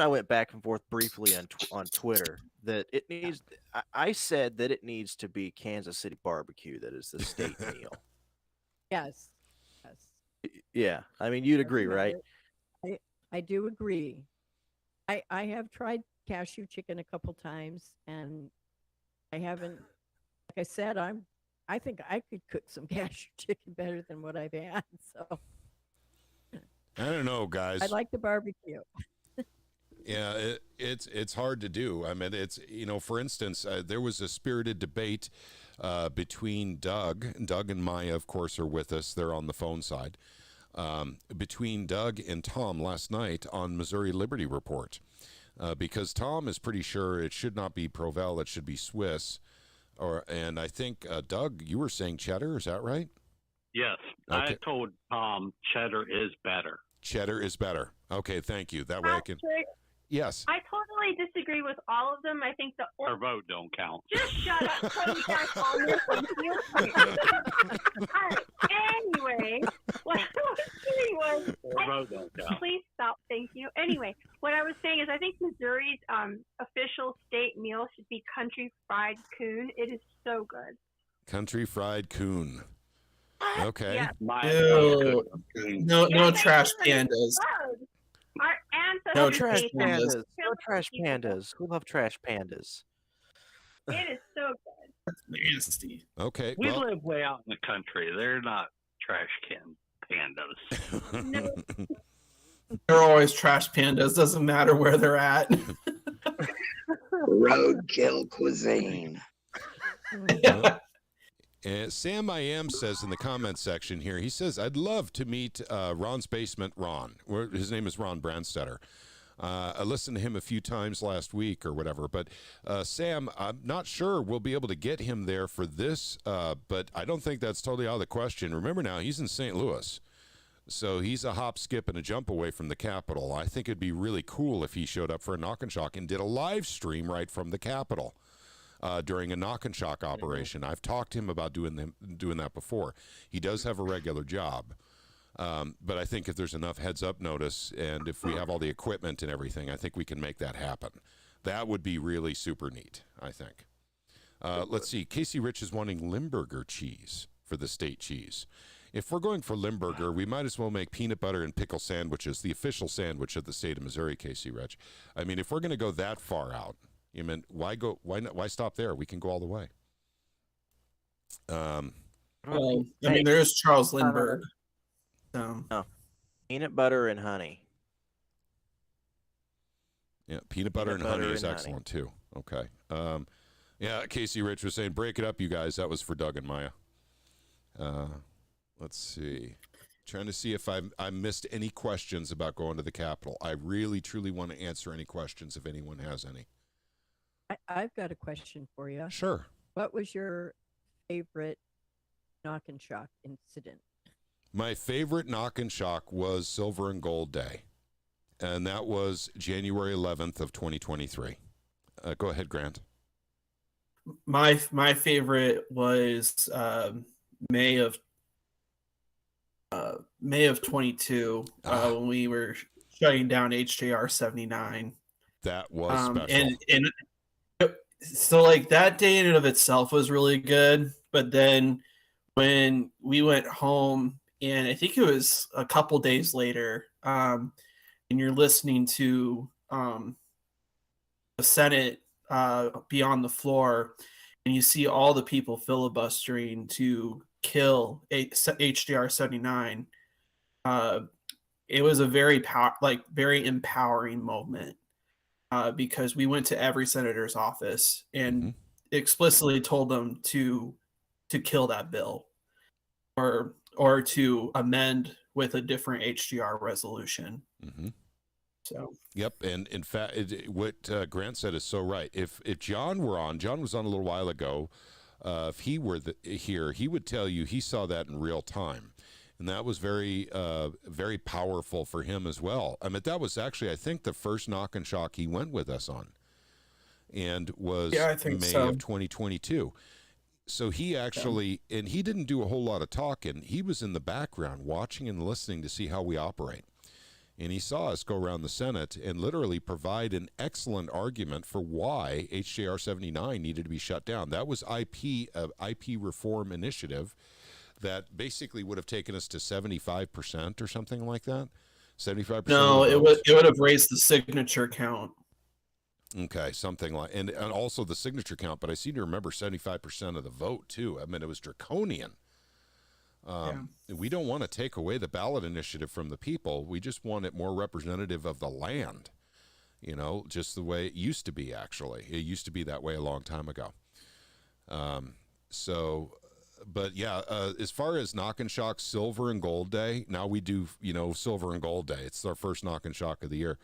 went back and forth briefly on Twitter that it needs. I said that it needs to be Kansas City barbecue that is the state meal. Yes. Yes. Yeah, I mean you'd I agree, right? remember. I do agree. I have tried cashew chicken a couple times, and I haven't. Like I said, I think I could cook some cashew chicken better than what I've had. So I don't know, guys. I like the barbecue. Yeah, it's hard to do. I mean, it's, for instance, there was a spirited debate between Doug and Maya, of course, are with us. They're on the phone side. Between Doug and Tom last night on Missouri Liberty Report, because Tom is pretty sure it should not be Provel, it should be Swiss. And I think Doug, you were saying cheddar. Is that right? Yes, Okay. I told Tom cheddar is better. Cheddar is better. Okay, thank you. That way I can. Patrick, Yes. I totally disagree with all of them. I think the Our vote don't count. just shut up, so you guys all miss one. All right. Anyway, what I was saying was, Our vote don't count. please stop. Thank you. Anyway, what I was saying is, I think Missouri's official state meal should be country fried coon. It is so good. Country fried coon. Okay. Yeah. My Ew. No Yes, I trash do. pandas. Good. Our ancestors No Trash ate that. pandas. No Kill trash people. pandas. We love trash pandas. It is so good. Nasty. Okay. We Well, live way out in the country. They're not trash can pandas. They're always trash pandas. Doesn't matter where they're at. Roadkill cuisine. Yeah. Sam I Am says in the comments section here, he says, I'd love to meet Ron's Basement Ron. His name is Ron Brandstetter. I listened to him a few times last week or whatever, but Sam, I'm not sure we'll be able to get him there for this, but I don't think that's totally out of the question. Remember now, he's in St. Louis, so he's a hop, skip, and a jump away from the Capitol. I think it'd be really cool if he showed up for a Knock and Shock and did a live stream right from the Capitol. During a Knock and Shock operation. I've talked to him about doing that before. He does have a regular job. But I think if there's enough heads up notice and if we have all the equipment and everything, I think we can make that happen. That would be really super neat, I think. Let's see. Casey Rich is wanting Limburger cheese for the state cheese. If we're going for Limburger, we might as well make peanut butter and pickle sandwiches, the official sandwich of the state of Missouri, Casey Rich. I mean, if we're going to go that far out, I mean, why stop there? We can go all the way. Well, I mean, there is Charles Lindbergh. So. Peanut butter and honey. Yeah, peanut butter and honey is excellent too. Okay. Yeah, Casey Rich was saying, break it up, you guys. That was for Doug and Maya. Let's see. Trying to see if I missed any questions about going to the Capitol. I really, truly want to answer any questions if anyone has any. I've got a question for you. Sure. What was your favorite Knock and Shock incident? My favorite Knock and Shock was Silver and Gold Day, and that was January 11th of 2023. Go ahead, Grant. My favorite was May of 22 when we were shutting down HJR 79. That was special. And so like that day in and of itself was really good, but then when we went home, and I think it was a couple days later, and you're listening to the Senate be on the floor, and you see all the people filibustering to kill HDR 79. It was a very very empowering moment. Because we went to every senator's office and explicitly told them to kill that bill or to amend with a different HGR resolution. So yep, and in fact, what Grant said is so right. If John were on, John was on a little while ago. If he were here, he would tell you he saw that in real time. And that was very, very powerful for him as well. I mean, that was actually, I think, the first Knock and Shock he went with us on, and was Yeah, I think May so. of 2022. So he actually, and he didn't do a whole lot of talking. He was in the background watching and listening to see how we operate. And he saw us go around the Senate and literally provide an excellent argument for why HJR 79 needed to be shut down. That was IP reform initiative that basically would have taken us to 75% or something like that. 75%. No, of the it would have raised the signature count. Okay, something like, and also the signature count. But I seem to remember 75% of the vote too. I mean, it was draconian. We don't want to take away the ballot initiative from the people. We just want it more representative of the land, you know, just the way it used to be. Actually, it used to be that way a long time ago. But yeah, as far as Knock and Shock Silver and Gold Day, now we do, you know, Silver and Gold Day. It's our first Knock and Shock of the year.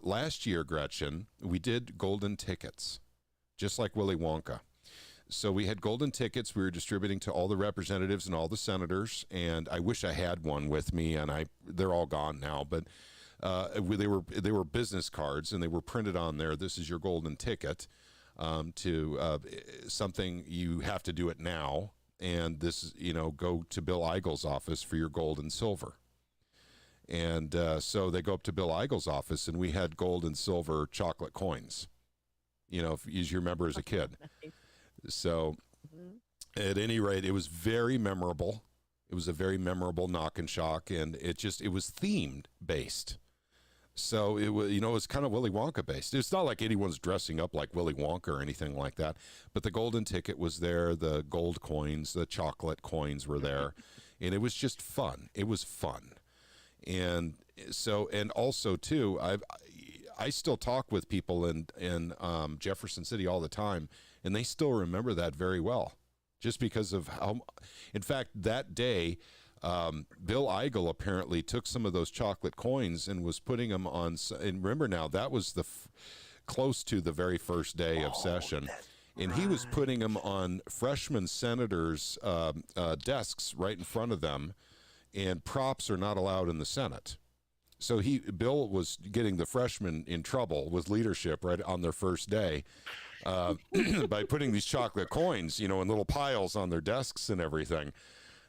Last year, Gretchen, we did golden tickets, just like Willy Wonka. So we had golden tickets we were distributing to all the representatives and all the senators, and I wish I had one with me, and they're all gone now, but they were business cards, and they were printed on there. This is your golden ticket to something you have to do it now, and this is, you know, go to Bill Eigil's office for your gold and silver. And so they go up to Bill Eigil's office, and we had gold and silver chocolate coins, you know, as you remember as a kid. So at any rate, it was very memorable. It was a very memorable Knock and Shock, and it was themed based. So it was, you know, it was kind of Willy Wonka based. It's not like anyone's dressing up like Willy Wonka or anything like that, but the golden ticket was there, the gold coins, the chocolate coins were there, and it was just fun. It was fun. And so, and also too, I still talk with people in Jefferson City all the time, and they still remember that very well, just because of how, in fact, that day, Bill Eigel apparently took some of those chocolate coins and was putting them on, and remember now, that was close to the very first day of session, and he was putting them on freshman senators' desks right in front of them, and props are not allowed in the Senate. So Bill was getting the freshmen in trouble with leadership right on their first day by putting these chocolate coins, you know, in little piles on their desks and everything.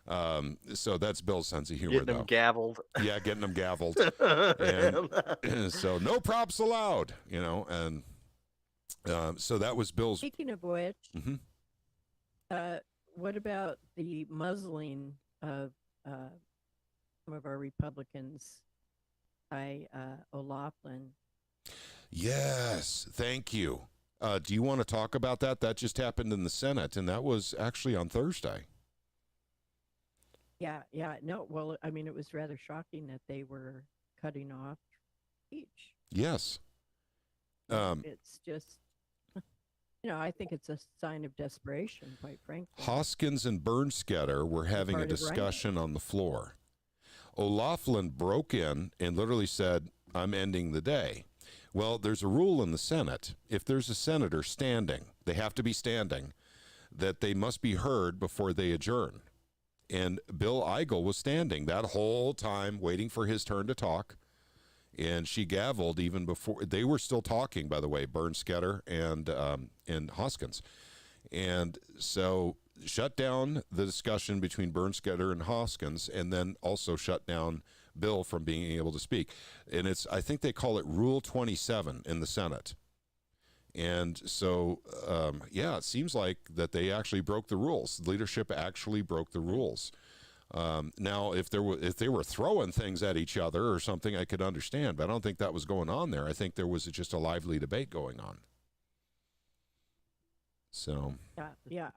So that's Bill's sense of humor, Getting them gavelled. Yeah, getting them gavelled. And so no props allowed, you know, and so that was Bill's. Speaking of which, Mhm. What about the muzzling of some of our Republicans by O'Loughlin? Yes, thank you. Do you want to talk about that? That just happened in the Senate, and that was actually on Thursday. Yeah. No, well, I mean, it was rather shocking that they were cutting off speech. Yes. It's just, you know, I think it's a sign of desperation, quite frankly. Hoskins and Bernstetter were having a Part of Rhino. discussion on the floor. O'Loughlin broke in and literally said, "I'm ending the day." Well, there's a rule in the Senate. If there's a senator standing, they have to be standing, that they must be heard before they adjourn. And Bill Eigel was standing that whole time waiting for his turn to talk. And she gavelled even before they were still talking, by the way, Bernstetter and Hoskins. And so shut down the discussion between Bernstetter and Hoskins, and then also shut down Bill from being able to speak. And I think they call it Rule 27 in the Senate. And so, yeah, it seems like that they actually broke the rules. Leadership actually broke the rules. Now, if they were throwing things at each other or something, I could understand, but I don't think that was going on there. I think there was just a lively debate going on. So. Yeah.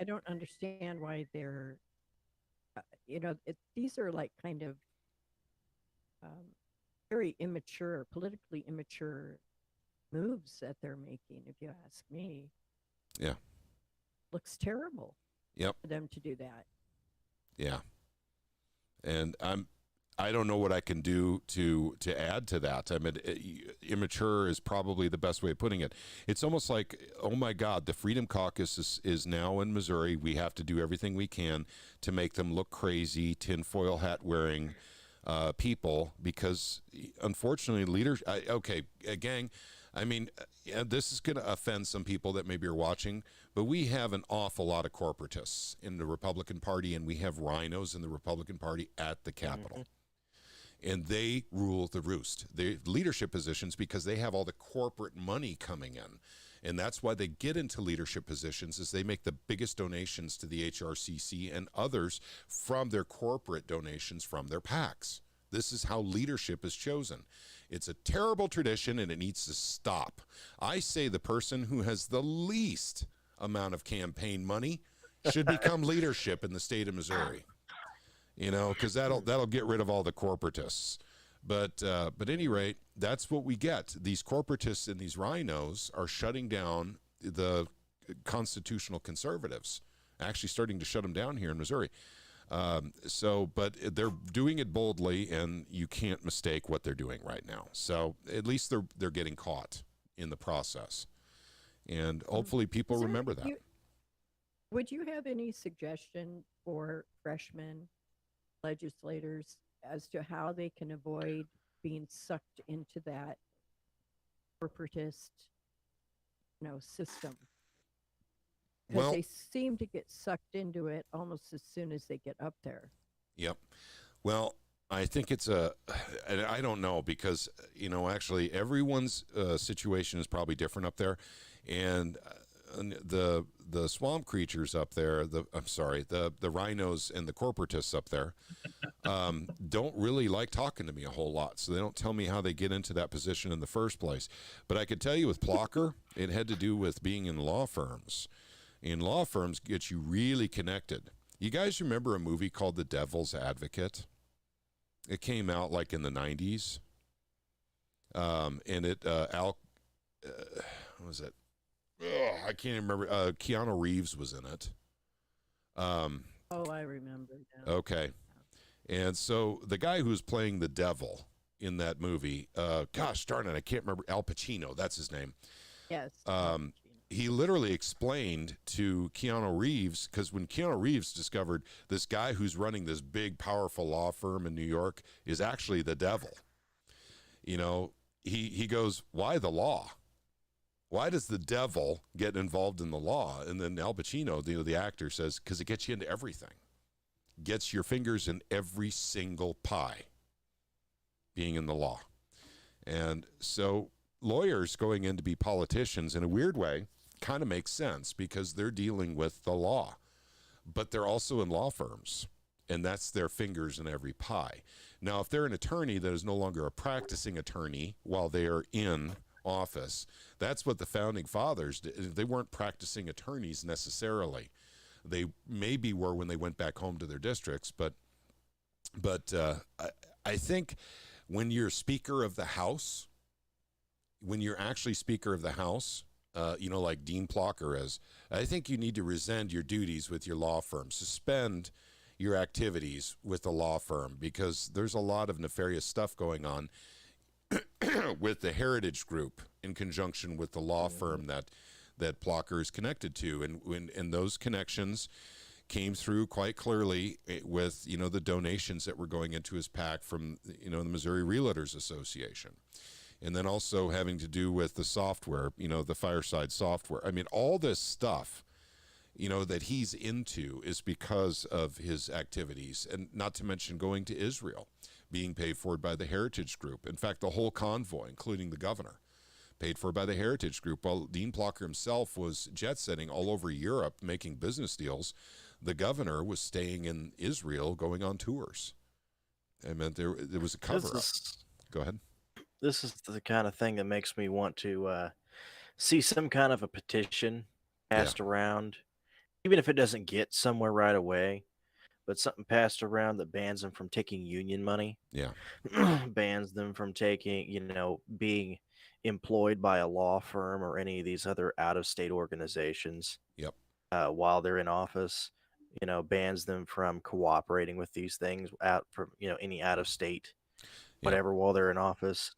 I don't understand why they're, you know, these are like kind of very immature, politically immature moves that they're making, if you ask me. Yeah. Looks terrible. Yep. For them to do that. Yeah. And I don't know what I can do to add to that. I mean, immature is probably the best way of putting it. It's almost like, oh my God, the Freedom Caucus is now in Missouri. We have to do everything we can to make them look crazy, tinfoil hat wearing people, because unfortunately, leaders. Okay, gang. I mean, this is going to offend some people that maybe are watching, but we have an awful lot of corporatists in the Republican Party, and we have rhinos in the Republican Party at the Capitol. And they rule the roost. They leadership positions because they have all the corporate money coming in. And that's why they get into leadership positions, is they make the biggest donations to the HRCC and others from their corporate donations from their PACs. This is how leadership is chosen. It's a terrible tradition, and it needs to stop. I say the person who has the least amount of campaign money should become leadership in the state of Missouri. You know, because that'll get rid of all the corporatists. But at any rate, that's what we get. These corporatists and these rhinos are shutting down the constitutional conservatives, actually starting to shut them down here in Missouri. But they're doing it boldly, and you can't mistake what they're doing right now. So at least they're getting caught in the process, and hopefully people remember that. Would you have any suggestion for freshmen legislators as to how they can avoid being sucked into that corporatist, system? Because Well, they seem to get sucked into it almost as soon as they get up there. Yep. Well, I think and I don't know, because, actually everyone's situation is probably different up there. And the swamp creatures up there, the rhinos and the corporatists up there don't really like talking to me a whole lot. So they don't tell me how they get into that position in the first place. But I could tell you with Plocker, it had to do with being in law firms. And law firms get you really connected. You guys remember a movie called The Devil's Advocate? It came out like in the 90s. And it, what was it? I can't even remember. Keanu Reeves was in it. Oh, I remember now. Okay. And so the guy who's playing the devil in that movie, gosh darn it, I can't remember. Al Pacino, that's his name. Yes. He literally explained to Keanu Reeves, because when Keanu Reeves discovered this guy who's running this big, powerful law firm in New York is actually the devil, he goes, why the law? Why does the devil get involved in the law? And then Al Pacino, the actor, says, because it gets you into everything. Gets your fingers in every single pie, being in the law. And so lawyers going in to be politicians, in a weird way, kind of makes sense, because they're dealing with the law. But they're also in law firms, and that's their fingers in every pie. Now, if they're an attorney that is no longer a practicing attorney while they are in office, that's what the founding fathers did. They weren't practicing attorneys necessarily. They maybe were when they went back home to their districts, but I think when you're Speaker of the House, when you're actually Speaker of the House, like Dean Plocker is, I think you need to rescind your duties with your law firm, suspend your activities with the law firm, because there's a lot of nefarious stuff going on with the Heritage Group in conjunction with the law firm that Plocker is connected to. And those connections came through quite clearly with, the donations that were going into his PAC from, the Missouri Realtors Association. And then also having to do with the software, the Fireside software. I mean, all this stuff, that he's into is because of his activities, and not to mention going to Israel, being paid for by the Heritage Group. In fact, the whole convoy, including the governor, paid for by the Heritage Group. While Dean Plocker himself was jet-setting all over Europe, making business deals, the governor was staying in Israel, going on tours. I mean, there was a cover-up. Go ahead. This is the kind of thing that makes me want to see some kind of a petition passed around, even if it doesn't get somewhere right away, but something passed around that bans them from taking union money. Yeah. Bans them from taking, being employed by a law firm or any of these other out-of-state organizations. Yep. While they're in office. bans them from cooperating with these things out from any out of state, whatever, while they're in office.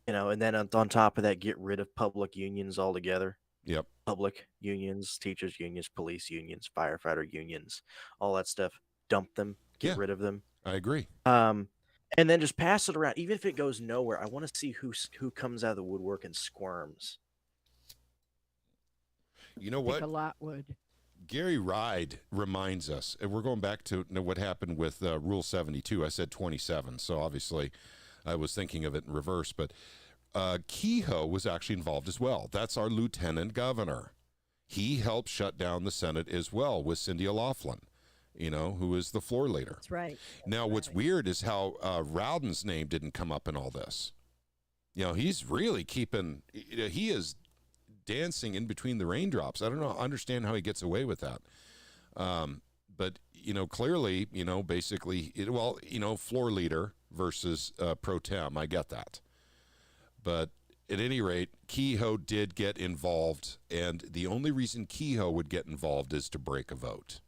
And then on top of that, get rid of public unions altogether. Yep. Public unions, teachers unions, police unions, firefighter unions, all that stuff. Dump them, get rid of them. I agree. And then just pass it around. Even if it goes nowhere, I want to see who comes out of the woodwork and squirms. You know I what? think a lot would. Gary Ride reminds us, and we're going back to what happened with Rule 72. I said 27, so obviously I was thinking of it in reverse, but Kehoe was actually involved as well. That's our lieutenant governor. He helped shut down the Senate as well with Cindy O'Loughlin, who is the floor leader. That's right. Now, what's weird is how Rowden's name didn't come up in all this. He's really he is dancing in between the raindrops. I don't understand how he gets away with that. But, clearly, basically, floor leader versus pro tem. I get that. But at any rate, Kehoe did get involved, and the only reason Kehoe would get involved is to break a vote.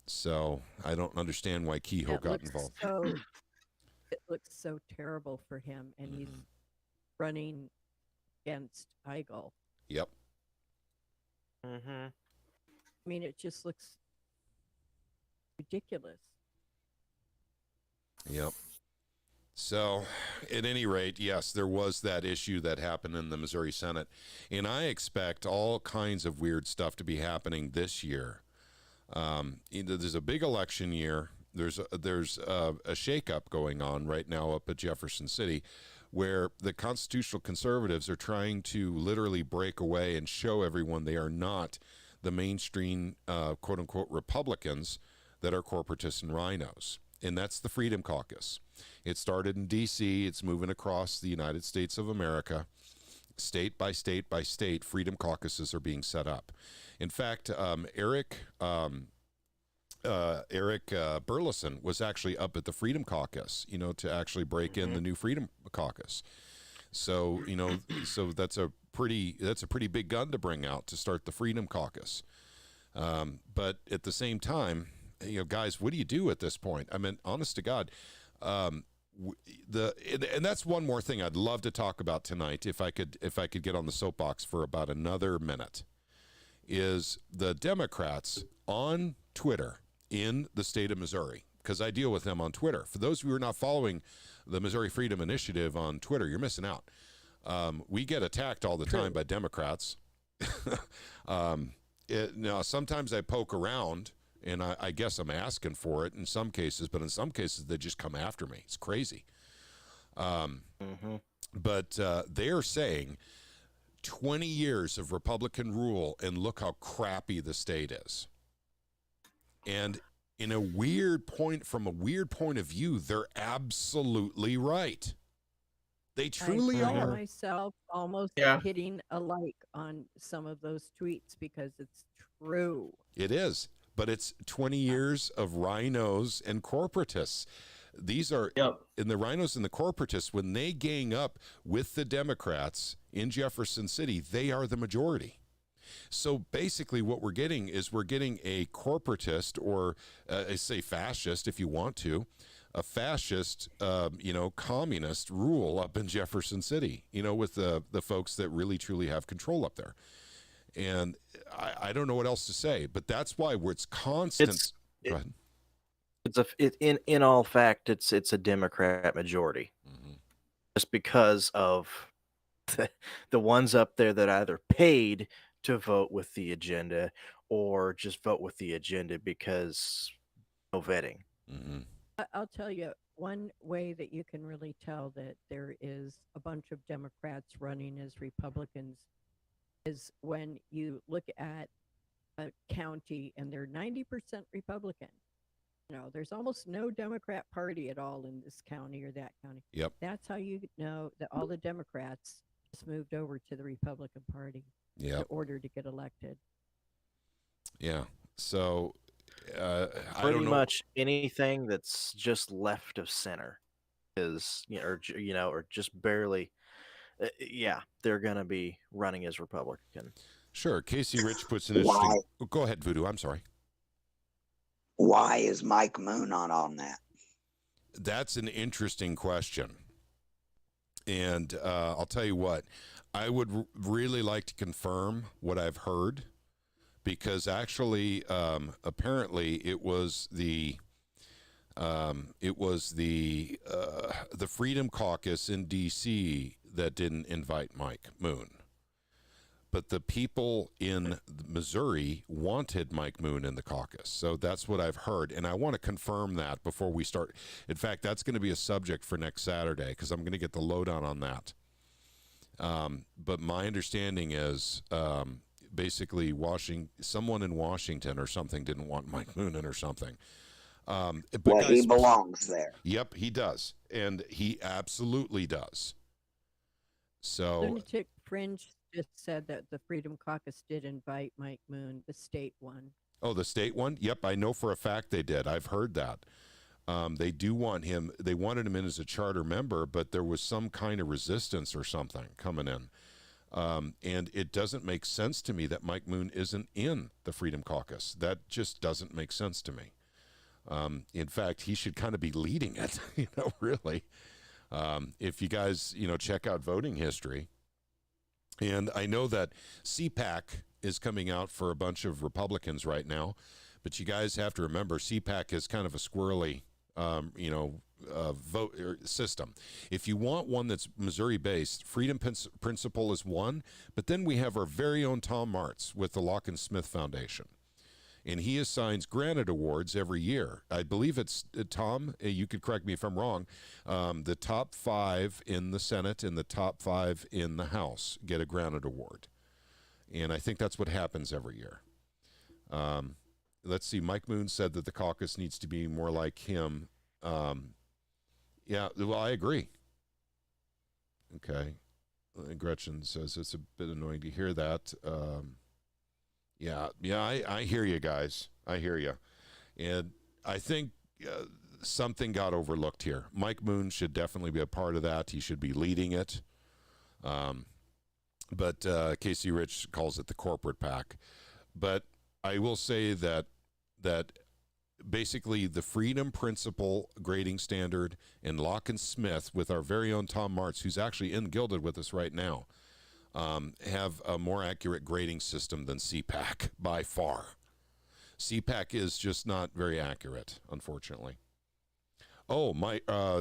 So I don't understand why Kehoe got involved. It looks so terrible for him, and he's running against Heigl. Yep. Mm-hmm. I mean, it just looks ridiculous. Yep. So, at any rate, yes, there was that issue that happened in the Missouri Senate, and I expect all kinds of weird stuff to be happening this year. There's a big election year. There's a shakeup going on right now up at Jefferson City, where the constitutional conservatives are trying to literally break away and show everyone they are not the mainstream, quote unquote, Republicans that are corporatists and rhinos. And that's the Freedom Caucus. It started in D.C. It's moving across the United States of America. State by state by state, Freedom Caucuses are being set up. In fact, Eric Burleson was actually up at the Freedom Caucus, to actually break in the new Freedom Caucus. So, so that's a pretty big gun to bring out to start the Freedom Caucus. But at the same time, guys, what do you do at this point? I mean, honest to God, and that's one more thing I'd love to talk about tonight, if I could get on the soapbox for about another minute, is the Democrats on Twitter in the state of Missouri, because I deal with them on Twitter. For those of you who are not following the Missouri Freedom Initiative on Twitter, you're missing out. We get attacked all the time by Democrats. Now, sometimes I poke around, and I guess I'm asking for it in some cases, but in some cases they just come after me. It's crazy. But they're saying 20 years of Republican rule, and look how crappy the state is. And from a weird point of view, they're absolutely right. They truly I find are. myself almost hitting a like on some of those tweets because it's true. It is. But it's 20 years of rhinos and corporatists. These are, in the rhinos and the corporatists, when they gang up with the Democrats in Jefferson City, they are the majority. So basically what we're getting is a corporatist, or I say fascist if you want to, a fascist, communist rule up in Jefferson City, with the folks that really truly have control up there. And I don't know what else to say, but that's why it's constant. Go ahead. In all fact, it's a Democrat majority, just because of the ones up there that either paid to vote with the agenda or just vote with the agenda because no vetting. I'll tell you one way that you can really tell that there is a bunch of Democrats running as Republicans is when you look at a county and they're 90% Republican. There's almost no Democrat party at all in this county or that county. Yep. That's how you know that all the Democrats just moved over to the Republican Party in order to get elected. Yeah. So I pretty don't know. much anything that's just left of center is, or just barely. They're going to be running as Republican. Sure. Casey Rich puts an interesting. Go ahead, Voodoo. I'm sorry. Why is Mike Moon not on that? That's an interesting question. And I'll tell you what, I would really like to confirm what I've heard, because actually, apparently, it was the Freedom Caucus in D.C. that didn't invite Mike Moon. But the people in Missouri wanted Mike Moon in the caucus. So that's what I've heard. And I want to confirm that before we start. In fact, that's going to be a subject for next Saturday, because I'm going to get the lowdown on that. But my understanding is basically someone in Washington or something didn't want Mike Moon in or something. But Well, he guys, belongs there. Yep, he does. And he absolutely does. So Lunatic Fringe just said that the Freedom Caucus did invite Mike Moon, the state one. Oh, the state one? Yep, I know for a fact they did. I've heard that. They do want him. They wanted him in as a charter member, but there was some kind of resistance or something coming in. And it doesn't make sense to me that Mike Moon isn't in the Freedom Caucus. That just doesn't make sense to me. In fact, he should kind of be leading it, really. If you guys, check out voting history. And I know that CPAC is coming out for a bunch of Republicans right now, but you guys have to remember CPAC is kind of a squirrely, vote system. If you want one that's Missouri-based, Freedom Principle is one, but then we have our very own Tom Martz with the Lock and Smith Foundation. And he assigns granted awards every year. I believe it's, Tom, you could correct me if I'm wrong, the top 5 in the Senate and the top 5 in the House get a granted award. And I think that's what happens every year. Let's see, Mike Moon said that the caucus needs to be more like him. Yeah, well, I agree. Okay. Gretchen says it's a bit annoying to hear that. Yeah, I hear you guys. I hear you. And I think something got overlooked here. Mike Moon should definitely be a part of that. He should be leading it. But Casey Rich calls it the corporate PAC. But I will say that basically the Freedom Principle grading standard and Lock and Smith with our very own Tom Martz, who's actually in Gilded with us right now, have a more accurate grading system than CPAC by far. CPAC is just not very accurate, unfortunately. Oh,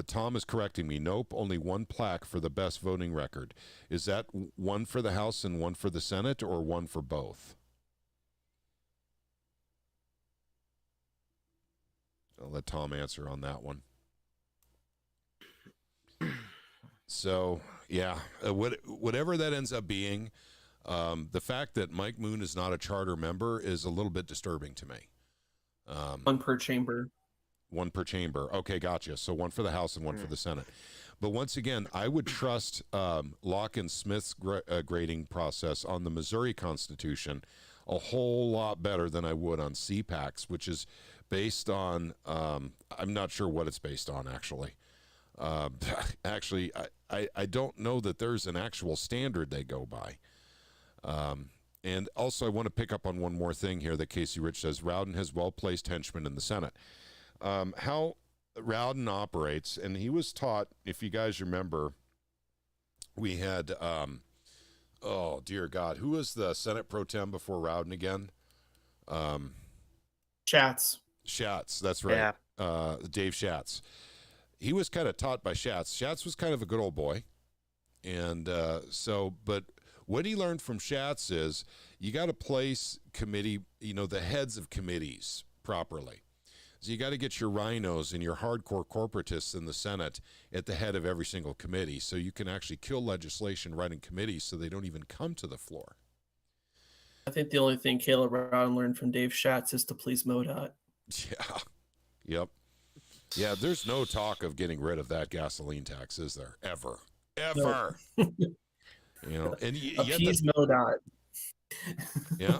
Tom is correcting me. Nope, only one plaque for the best voting record. Is that one for the House and one for the Senate, or one for both? I'll let Tom answer on that one. So, yeah, whatever that ends up being, the fact that Mike Moon is not a charter member is a little bit disturbing to me. One per chamber. One per chamber. Okay, gotcha. So one for the House and one for the Senate. But once again, I would trust Locke and Smith's grading process on the Missouri Constitution a whole lot better than I would on CPAC's, which is based on, I'm not sure what it's based on, actually. Actually, I don't know that there's an actual standard they go by. And also, I want to pick up on one more thing here that Casey Rich says. Rowden has well-placed henchmen in the Senate. How Rowden operates, and he was taught, if you guys remember, we had, oh, dear God, who was the Senate pro tem before Rowden again? Schatz. Schatz, that's right. Yeah. Dave Schatz. He was kind of taught by Schatz. Schatz was kind of a good old boy. And but what he learned from Schatz is you got to place committee, the heads of committees properly. So you got to get your rhinos and your hardcore corporatists in the Senate at the head of every single committee so you can actually kill legislation right in committees so they don't even come to the floor. I think the only thing Caleb Rowden learned from Dave Schatz is to please MoDOT. Yeah. Yep. Yeah, there's no talk of getting rid of that gasoline tax, is there? Ever. No. And appease MoDOT. Yeah,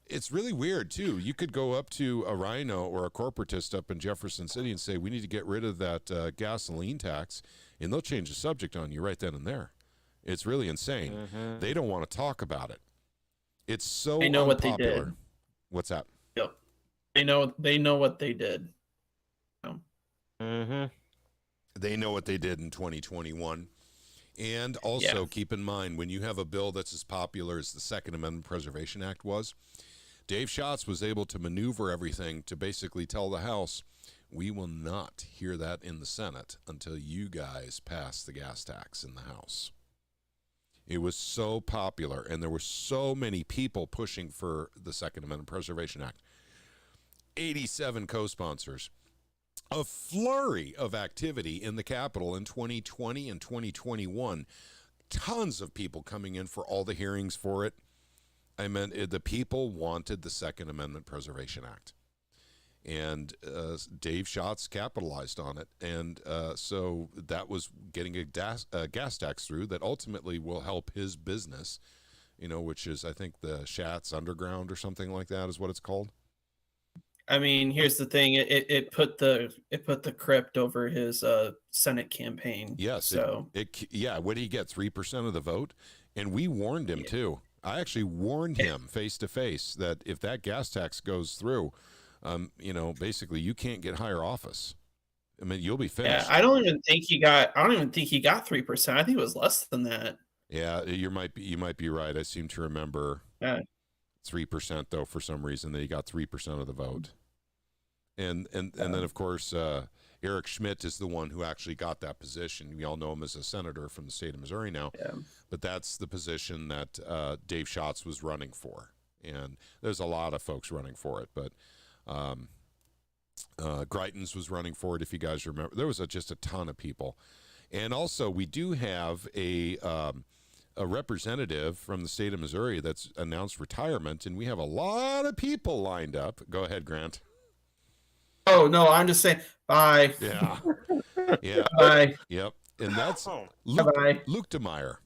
it's really weird too. You could go up to a rhino or a corporatist up in Jefferson City and say, we need to get rid of that gasoline tax, and they'll change the subject on you right then and there. It's really insane. Mm-hmm. They don't want to talk about it. It's so I know unpopular. what they did. What's that? Yep. They know what they did. Mm-hmm. They know what they did in 2021. And also keep in mind, when you have a bill that's as popular as the Second Amendment Preservation Act was, Dave Schatz was able to maneuver everything to basically tell the House, we will not hear that in the Senate until you guys pass the gas tax in the House. It was so popular, and there were so many people pushing for the Second Amendment Preservation Act. 87 co-sponsors. A flurry of activity in the Capitol in 2020 and 2021. Tons of people coming in for all the hearings for it. I mean, the people wanted the Second Amendment Preservation Act. And Dave Schatz capitalized on it. And so that was getting a gas tax through that ultimately will help his business, which is, I think, the Schatz Underground or something like that is what it's called. I mean, here's the thing: it put the crypt over his Senate campaign. Yes. So what did he get? 3% of the vote, and we warned him too. I actually warned him face to face that if that gas tax goes through, basically you can't get higher office. I mean, you'll be finished. Yeah, I don't even think he got 3%. I think it was less than that. Yeah, you might be right. I seem to remember 3% though, for some reason that he got 3% of the vote. And then of course Eric Schmidt is the one who actually got that position. We all know him as a senator from the state of Missouri now. Yeah. But that's the position that Dave Schatz was running for. And there's a lot of folks running for it, but Greitens was running for it, if you guys remember. There was just a ton of people. And also we do have a representative from the state of Missouri that's announced retirement, and we have a lot of people lined up. Go ahead, Grant. Oh, no, I'm just saying bye. Yeah. Yeah. Bye. Yep. And that's Luke DeMeyer.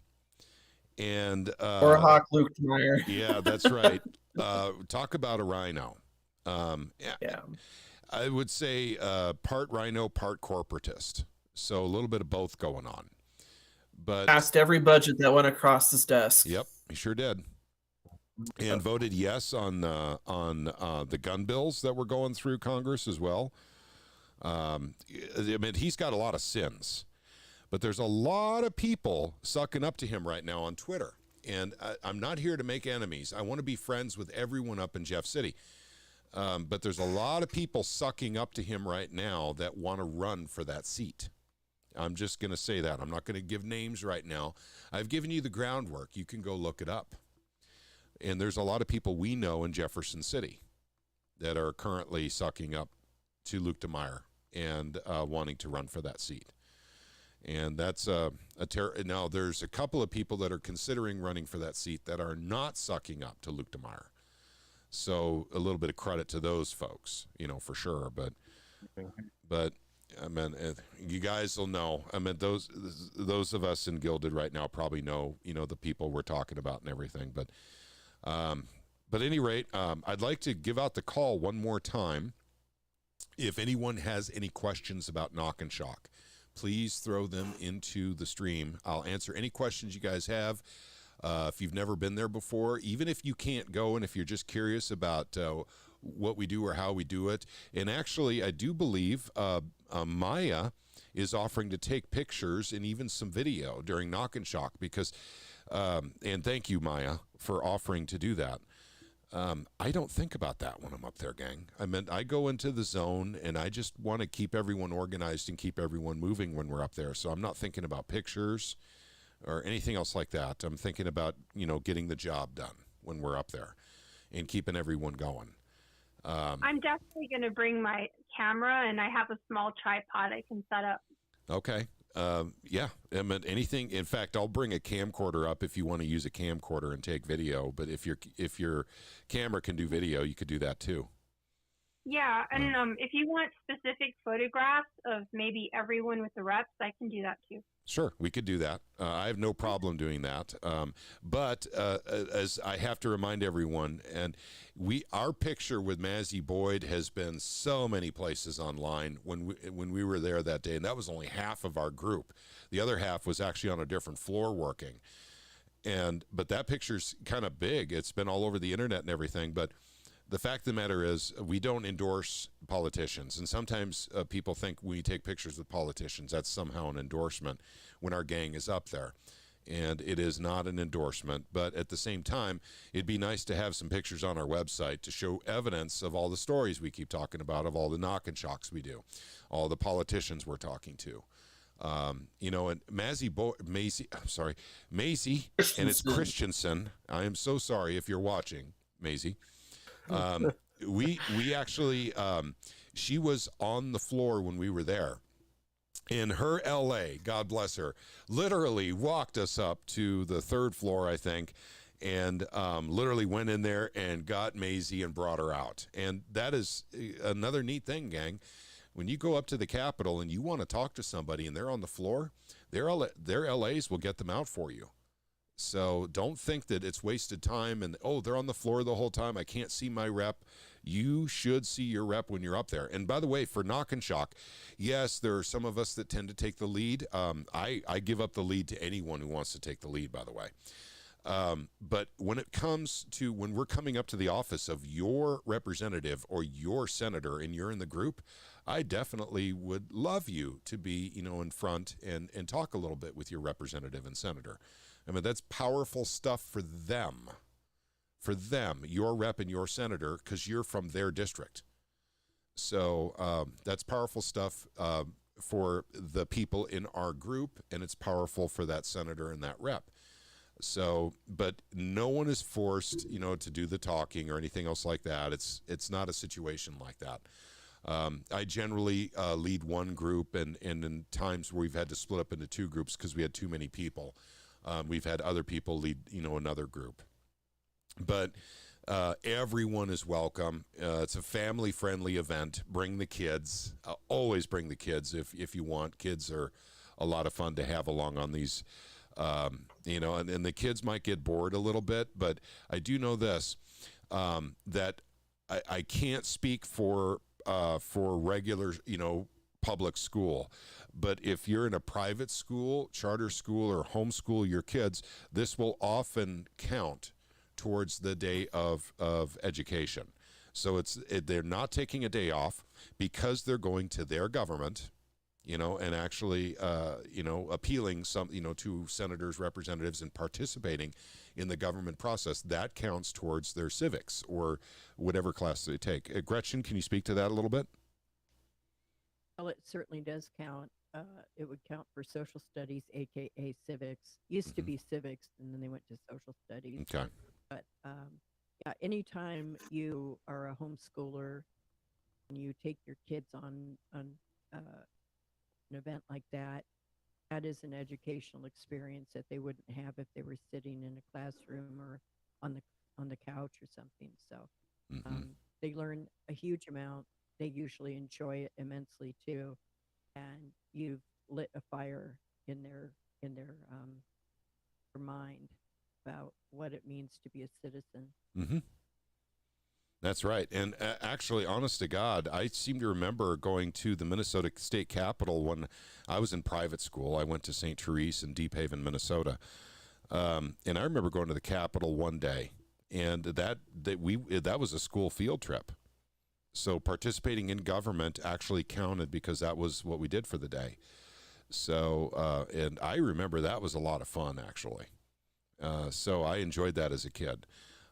And or Hawk Luke DeMeyer. Yeah, that's right. Talk about a rhino. Yeah. I would say part rhino, part corporatist. So a little bit of both going on. But passed every budget that went across his desk. Yep, he sure did. And voted yes on the gun bills that were going through Congress as well. I mean, he's got a lot of sins, but there's a lot of people sucking up to him right now on Twitter. And I'm not here to make enemies. I want to be friends with everyone up in Jeff City. But there's a lot of people sucking up to him right now that want to run for that seat. I'm just going to say that. I'm not going to give names right now. I've given you the groundwork. You can go look it up. And there's a lot of people we know in Jefferson City that are currently sucking up to Luke DeMeyer and wanting to run for that seat. And that's now there's a couple of people that are considering running for that seat that are not sucking up to Luke DeMeyer. So a little bit of credit to those folks, for sure. But I mean, you guys will know. I mean, those of us in Gilded right now probably know, the people we're talking about and everything. But at any rate, I'd like to give out the call one more time. If anyone has any questions about Knock and Shock, please throw them into the stream. I'll answer any questions you guys have. If you've never been there before, even if you can't go, and if you're just curious about what we do or how we do it. And actually, I do believe Maya is offering to take pictures and even some video during Knock and Shock because, and thank you, Maya, for offering to do that. I don't think about that when I'm up there, gang. I mean, I go into the zone and I just want to keep everyone organized and keep everyone moving when we're up there. So I'm not thinking about pictures or anything else like that. I'm thinking about, getting the job done when we're up there and keeping everyone going. I'm definitely going to bring my camera, and I have a small tripod I can set up. Okay. Yeah. I mean, anything. In fact, I'll bring a camcorder up if you want to use a camcorder and take video. But if your camera can do video, you could do that too. Yeah, and if you want specific photographs of maybe everyone with the reps, I can do that too. Sure, we could do that. I have no problem doing that. But as I have to remind everyone, and our picture with Mazzy Boyd has been so many places online when we were there that day, and that was only half of our group. The other half was actually on a different floor working. But that picture's kind of big. It's been all over the internet and everything. But the fact of the matter is, we don't endorse politicians. And sometimes people think when we take pictures with politicians, that's somehow an endorsement when our gang is up there. And it is not an endorsement. But at the same time, it'd be nice to have some pictures on our website to show evidence of all the stories we keep talking about, of all the knock and shocks we do, all the politicians we're talking to. You know, and Maisie and it's Christensen. I am so sorry if you're watching, Maisie. We actually, she was on the floor when we were there. In her LA, God bless her, literally walked us up to the 3rd floor, I think, and literally went in there and got Maisie and brought her out. And that is another neat thing, gang. When you go up to the Capitol and you want to talk to somebody and they're on the floor, their LAs will get them out for you. So don't think that it's wasted time and, oh, they're on the floor the whole time, I can't see my rep. You should see your rep when you're up there. And by the way, for knock and shock, yes, there are some of us that tend to take the lead. I give up the lead to anyone who wants to take the lead, by the way. But when it comes to when we're coming up to the office of your representative or your senator and you're in the group, I definitely would love you to be, you know, in front and talk a little bit with your representative and senator. I mean, that's powerful stuff for them. For them, your rep and your senator, because you're from their district. So that's powerful stuff for the people in our group, and it's powerful for that senator and that rep. So, but no one is forced, you know, to do the talking or anything else like that. It's not a situation like that. I generally lead one group, and in times where we've had to split up into 2 groups because we had too many people, we've had other people lead, you know, another group. But everyone is welcome. It's a family-friendly event. Bring the kids. Always bring the kids if you want. Kids are a lot of fun to have along on these, you know, and the kids might get bored a little bit, but I do know this, that I can't speak for regular, you know, public school. But if you're in a private school, charter school, or homeschool your kids, this will often count towards the day of education. So they're not taking a day off because they're going to their government, you know, and actually, you know, appealing some, you know, to senators, representatives, and participating in the government process. That counts towards their civics or whatever class they take. Gretchen, can you speak to that a little bit? Well, it certainly does count. It would count for social studies, aka civics. Used to be civics, and then they went to social studies. Okay. But yeah, anytime you are a homeschooler and you take your kids on an event like that, that is an educational experience that they wouldn't have if they were sitting in a classroom or on the couch or something. So they learn a huge amount. They usually enjoy it immensely too, and you've lit a fire in their mind about what it means to be a citizen. Mm-hmm. That's right. And actually, honest to God, I seem to remember going to the Minnesota State Capitol when I was in private school. I went to St. Therese in Deep Haven, Minnesota. And I remember going to the Capitol one day, and that was a school field trip. So participating in government actually counted because that was what we did for the day. So, and I remember that was a lot of fun, actually. So I enjoyed that as a kid.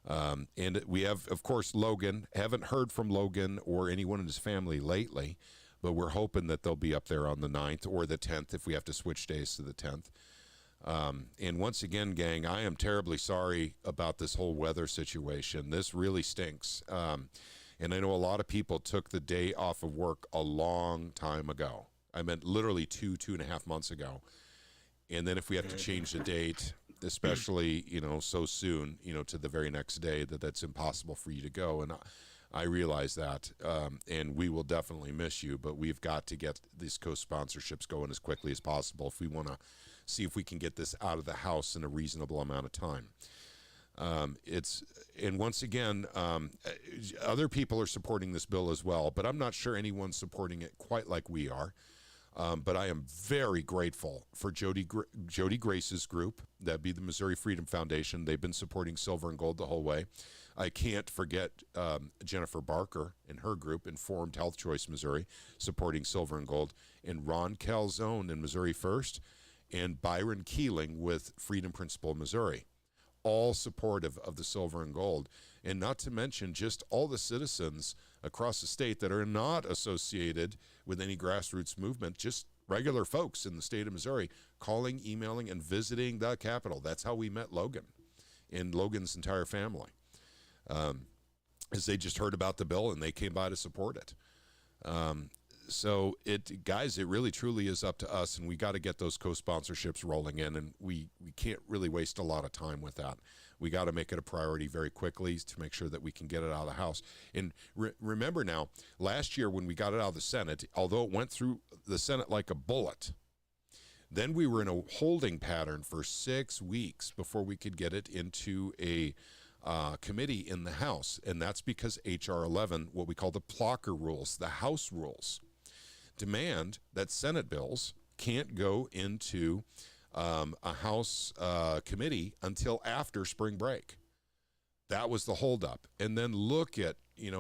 And we have, of course, Logan. Haven't heard from Logan or anyone in his family lately, but we're hoping that they'll be up there on the 9th or the 10th if we have to switch days to the 10th. And once again, gang, I am terribly sorry about this whole weather situation. This really stinks. And I know a lot of people took the day off of work a long time ago. I meant literally 2.5 months ago. And then if we have to change the date, especially, you know, so soon, you know, to the very next day, that's impossible for you to go. And I realize that, and we will definitely miss you, but we've got to get these co-sponsorships going as quickly as possible if we want to see if we can get this out of the house in a reasonable amount of time. And once again, other people are supporting this bill as well, but I'm not sure anyone's supporting it quite like we are. But I am very grateful for Jody Grace's group. That'd be the Missouri Freedom Foundation. They've been supporting Silver and Gold the whole way. I can't forget Jennifer Barker and her group, Informed Health Choice Missouri, supporting Silver and Gold, and Ron Calzone in Missouri First, and Byron Keeling with Freedom Principle Missouri, all supportive of the Silver and Gold. And not to mention just all the citizens across the state that are not associated with any grassroots movement, just regular folks in the state of Missouri, calling, emailing, and visiting the Capitol. That's how we met Logan and Logan's entire family. As they just heard about the bill and they came by to support it. So guys, it really truly is up to us, and we got to get those co-sponsorships rolling in, and we can't really waste a lot of time with that. We got to make it a priority very quickly to make sure that we can get it out of the House. And remember now, last year when we got it out of the Senate, although it went through the Senate like a bullet, then we were in a holding pattern for 6 weeks before we could get it into a committee in the House. And that's because H.R. 11, what we call the Plocker rules, the House rules, demand that Senate bills can't go into a House committee until after spring break. That was the holdup. And then look at,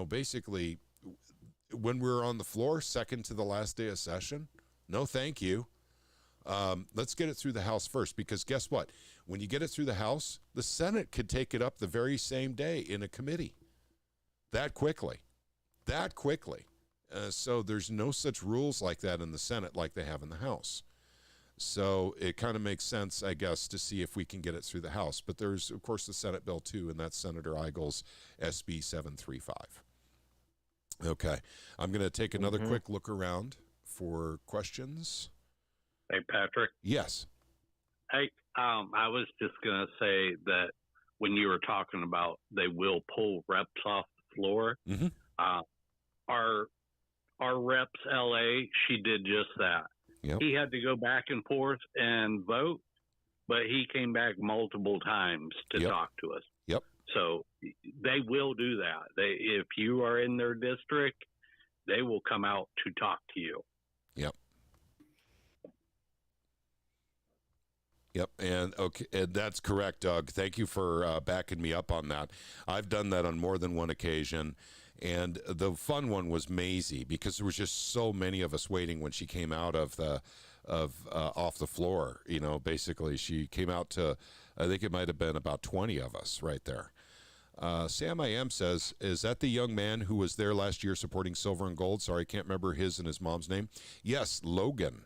basically when we were on the floor, second to the last day of session, no thank you. Let's get it through the House first, because guess what? When you get it through the House, the Senate could take it up the very same day in a committee. That quickly. So there's no such rules like that in the Senate like they have in the House. So it kind of makes sense, I guess, to see if we can get it through the House. But there's, of course, the Senate bill, too, and that's Senator Eigel's SB 735. Okay. I'm going to take another quick look around for questions. Hey, Patrick. Yes. Hey, I was just going to say that when you were talking about they will pull reps off the floor, our reps LA, she did just that. Yep. He had to go back and forth and vote, but he came back multiple times to talk to us. Yep. So they will do that. If you are in their district, they will come out to talk to you. Yep. Yep, and okay, and that's correct, Doug. Thank you for backing me up on that. I've done that on more than one occasion, and the fun one was Maisie, because there was just so many of us waiting when she came out of off the floor. Basically, she came out to, I think it might have been about 20 of us right there. Sam I Am says, is that the young man who was there last year supporting Silver and Gold? Sorry, I can't remember his and his mom's name. Yes, Logan.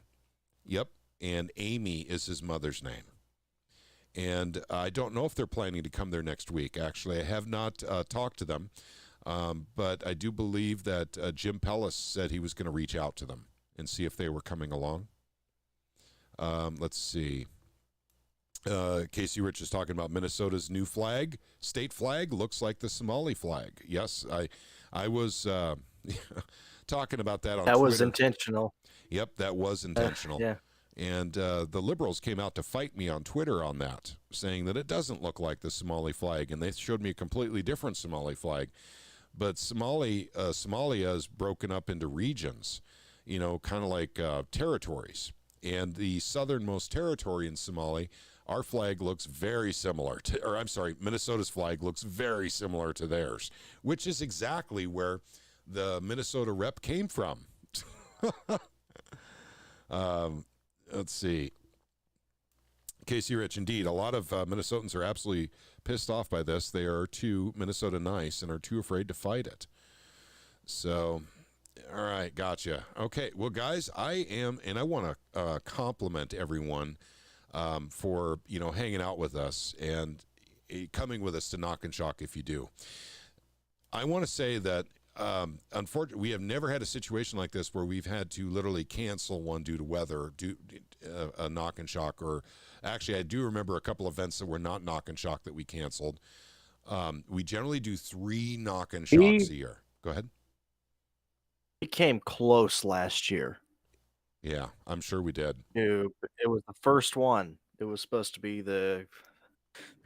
Yep. And Amy is his mother's name. And I don't know if they're planning to come there next week. Actually, I have not talked to them, but I do believe that Jim Pellis said he was going to reach out to them and see if they were coming along. Let's see. Casey Rich is talking about Minnesota's new flag. State flag looks like the Somali flag. Yes, I was talking about that on Twitter. That was intentional. Yep, that was intentional. Yeah. And the liberals came out to fight me on Twitter on that, saying that it doesn't look like the Somali flag, and they showed me a completely different Somali flag. But Somalia is broken up into regions, kind of like territories. And the southernmost territory in Somalia, our flag looks very similar to, Minnesota's flag looks very similar to theirs, which is exactly where the Minnesota rep came from. Let's see. Casey Rich, indeed, a lot of Minnesotans are absolutely pissed off by this. They are too Minnesota nice and are too afraid to fight it. So, all right, gotcha. Okay, well, guys, I want to compliment everyone for, hanging out with us and coming with us to Knock and Shock if you do. I want to say that unfortunately, we have never had a situation like this where we've had to literally cancel one due to weather, a Knock and Shock, or actually, I do remember a couple events that were not Knock and Shock that we canceled. We generally do 3 Knock and Shocks a year. Go ahead. We came close last year. Yeah, I'm sure we did. It was the first one. It was supposed to be the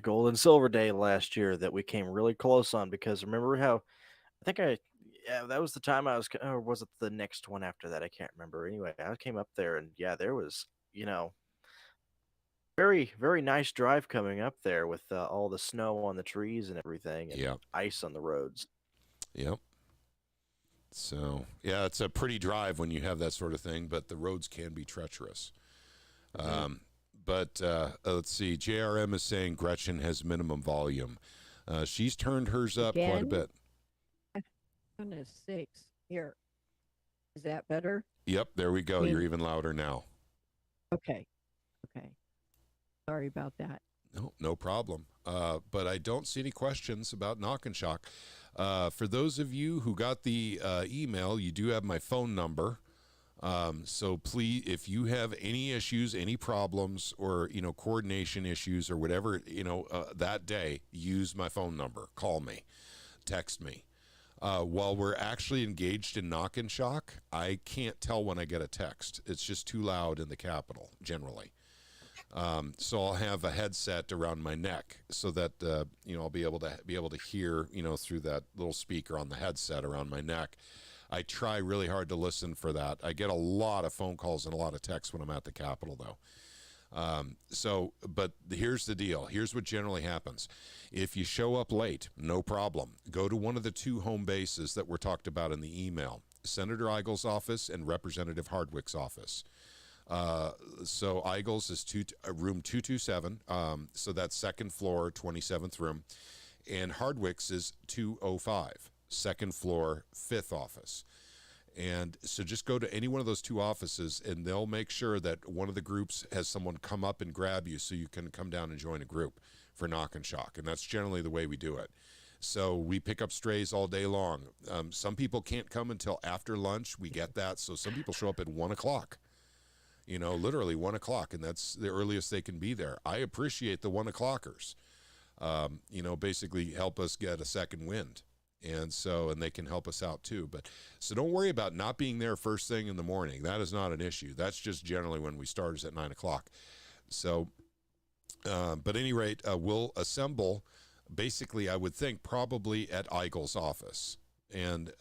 Gold and Silver Day last year that we came really close on, because remember how I think yeah, that was the time I was, or was it the next one after that? I can't remember. Anyway, I came up there, and yeah, there was, very, very nice drive coming up there with all the snow on the trees and everything, and Yep. ice on the roads. Yep. So, yeah, it's a pretty drive when you have that sort of thing, but the roads can be treacherous. But let's see. JRM is saying Gretchen has minimum volume. She's turned hers up quite a Again? bit. Goodness sakes. Here. Is that better? Yep, there we go. mean- You're even louder now. Okay. Okay. Sorry about that. No problem. But I don't see any questions about Knock and Shock. For those of you who got the email, you do have my phone number. So please, if you have any issues, any problems, or coordination issues or whatever, that day, use my phone number. Call me, text me. While we're actually engaged in Knock and Shock, I can't tell when I get a text. It's just too loud in the Capitol generally. So I'll have a headset around my neck so that I'll be able to hear through that little speaker on the headset around my neck. I try really hard to listen for that. I get a lot of phone calls and a lot of texts when I'm at the Capitol, though. But here's the deal. Here's what generally happens. If you show up late, no problem. Go to one of the two home bases that were talked about in the email, Senator Eigel's office and Representative Hardwick's office. So Eigel's is room 227. So that's second floor, 27th room. And Hardwick's is 205, second floor, 5th office. And so just go to any one of those two offices and they'll make sure that one of the groups has someone come up and grab you so you can come down and join a group for Knock and Shock. And that's generally the way we do it. So we pick up strays all day long. Some people can't come until after lunch. We get that. So some people show up at 1 o'clock. Literally 1 o'clock, and that's the earliest they can be there. I appreciate the 1 o'clockers. Basically help us get a second wind. And they can help us out too. So don't worry about not being there first thing in the morning. That is not an issue. That's just generally when we start is at 9 o'clock. So, but at any rate, we'll assemble basically, I would think, probably at Eigel's office. And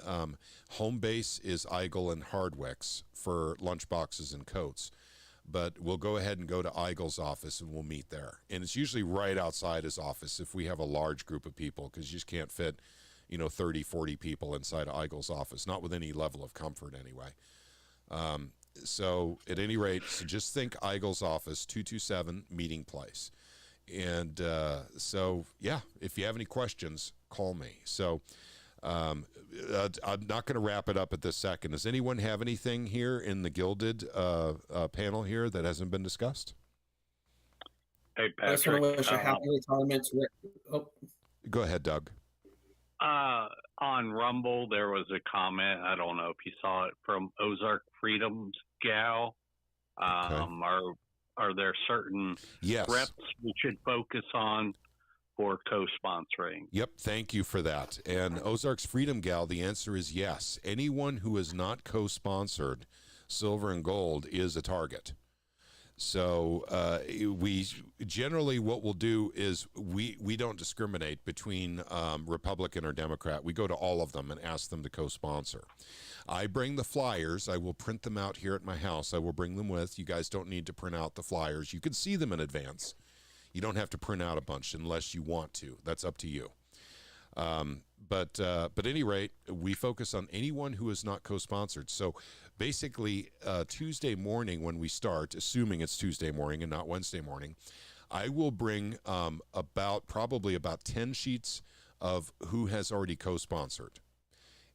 home base is Eigel and Hardwick's for lunch boxes and coats. But we'll go ahead and go to Eigel's office and we'll meet there. And it's usually right outside his office if we have a large group of people, because you just can't fit 30, 40 people inside of Eigel's office, not with any level of comfort anyway. So at any rate, so just think Eigel's office, 227 meeting place. And if you have any questions, call me. So I'm not going to wrap it up at this second. Does anyone have anything here in the Gilded panel here that hasn't been discussed? Hey, I just want Patrick. to wish a happy retirement to Rick. Oh, Go ahead, Doug. On Rumble, there was a comment. I don't know if you saw it from Ozark Freedom's gal. Are there certain Yes. reps we should focus on for co-sponsoring? Yep, thank you for that. And Ozark's Freedom Gal, the answer is yes. Anyone who is not co-sponsored, silver and gold, is a target. So we generally, what we'll do is we don't discriminate between Republican or Democrat. We go to all of them and ask them to co-sponsor. I bring the flyers. I will print them out here at my house. I will bring them with. You guys don't need to print out the flyers. You can see them in advance. You don't have to print out a bunch unless you want to. That's up to you. But at any rate, we focus on anyone who is not co-sponsored. So basically, Tuesday morning when we start, assuming it's Tuesday morning and not Wednesday morning, I will bring probably about 10 sheets of who has already co-sponsored.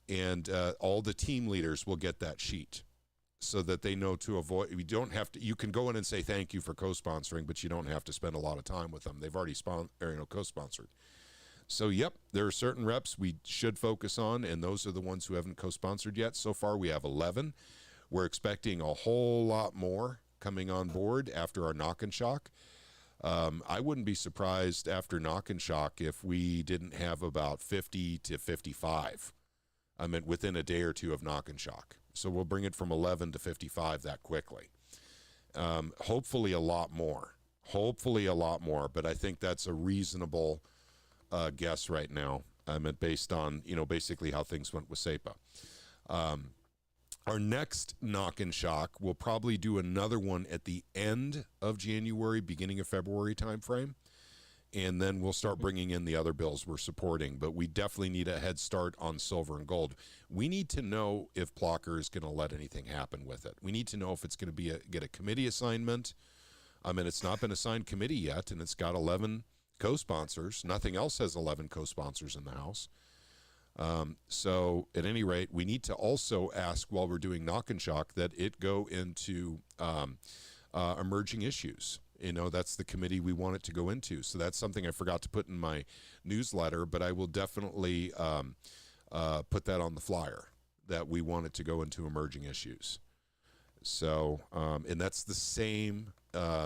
And all the team leaders will get that sheet so that they know to avoid. We don't have to. You can go in and say thank you for co-sponsoring, but you don't have to spend a lot of time with them. They've already co-sponsored. So, yep, there are certain reps we should focus on, and those are the ones who haven't co-sponsored yet. So far, we have 11. We're expecting a whole lot more coming on board after our Knock and Shock. I wouldn't be surprised after Knock and Shock if we didn't have about 50 to 55. I mean, within a day or two of Knock and Shock. So we'll bring it from 11 to 55 that quickly. Hopefully a lot more. But I think that's a reasonable guess right now. I meant based on, basically how things went with SEPA. Our next knock and shock, we'll probably do another one at the end of January, beginning of February timeframe. And then we'll start bringing in the other bills we're supporting. But we definitely need a head start on silver and gold. We need to know if Plocker is going to let anything happen with it. We need to know if it's going to get a committee assignment. I mean, it's not been assigned committee yet, and it's got 11 co-sponsors. Nothing else has 11 co-sponsors in the House. So at any rate, we need to also ask while we're doing knock and shock that it go into emerging issues. That's the committee we want it to go into. So that's something I forgot to put in my newsletter, but I will definitely put that on the flyer that we want it to go into emerging issues. So, and that's the same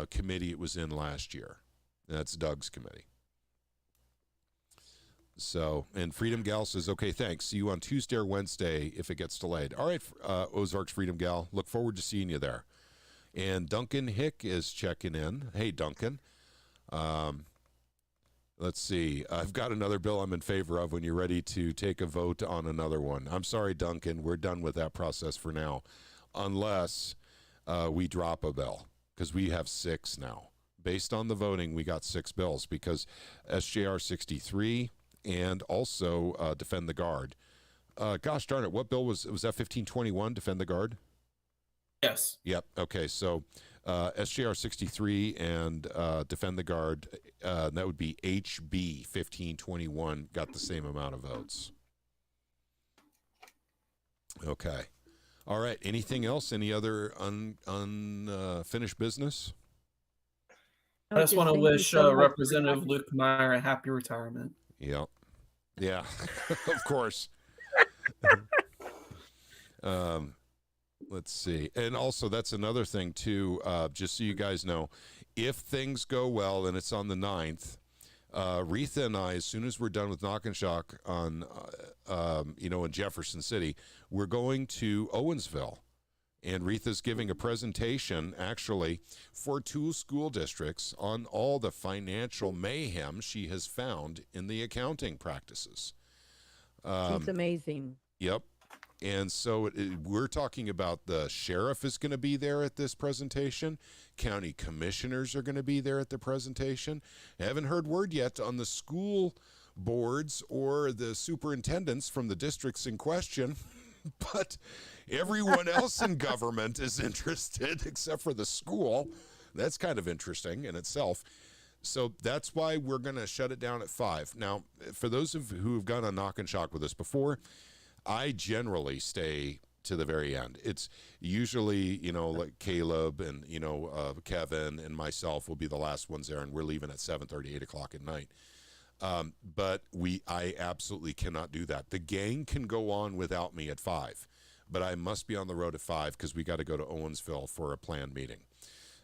committee it was in last year. That's Doug's committee. So, and Freedom Gal says, okay, thanks. See you on Tuesday or Wednesday if it gets delayed. All right, Ozarks Freedom Gal, look forward to seeing you there. And Duncan Hick is checking in. Hey, Duncan. Let's see. I've got another bill I'm in favor of when you're ready to take a vote on another one. I'm sorry, Duncan. We're done with that process for now, unless we drop a bill, because we have 6 now. Based on the voting, we got 6 bills, because SJR 63 and also Defend the Guard. Gosh darn it, what bill was that? 1521, Defend the Guard? Yes. Yep. Okay. So SJR 63 and Defend the Guard, that would be HB 1521, got the same amount of votes. Okay. All right. Anything else? Any other unfinished business? I just want to thank you wish so much for Representative talking. Luke Meyer a happy retirement. Yeah. Yeah. Of course. Let's see. And also, that's another thing, too, just so you guys know, if things go well and it's on the 9th, Retha and I, as soon as we're done with Knock and Shock on, in Jefferson City, we're going to Owensville. And Retha's giving a presentation, actually, for 2 school districts on all the financial mayhem she has found in the accounting practices. She's amazing. Yep. And so we're talking about the sheriff is going to be there at this presentation. County commissioners are going to be there at the presentation. I haven't heard word yet on the school boards or the superintendents from the districts in question, but everyone else in government is interested except for the school. That's kind of interesting in itself. So that's why we're going to shut it down at 5. Now, for those who have gone on Knock and Shock with us before, I generally stay to the very end. It's usually, like Caleb and, Kevin and myself will be the last ones there, and we're leaving at 7:30, 8 o'clock at night. But I absolutely cannot do that. The gang can go on without me at 5, but I must be on the road at 5 because we got to go to Owensville for a planned meeting.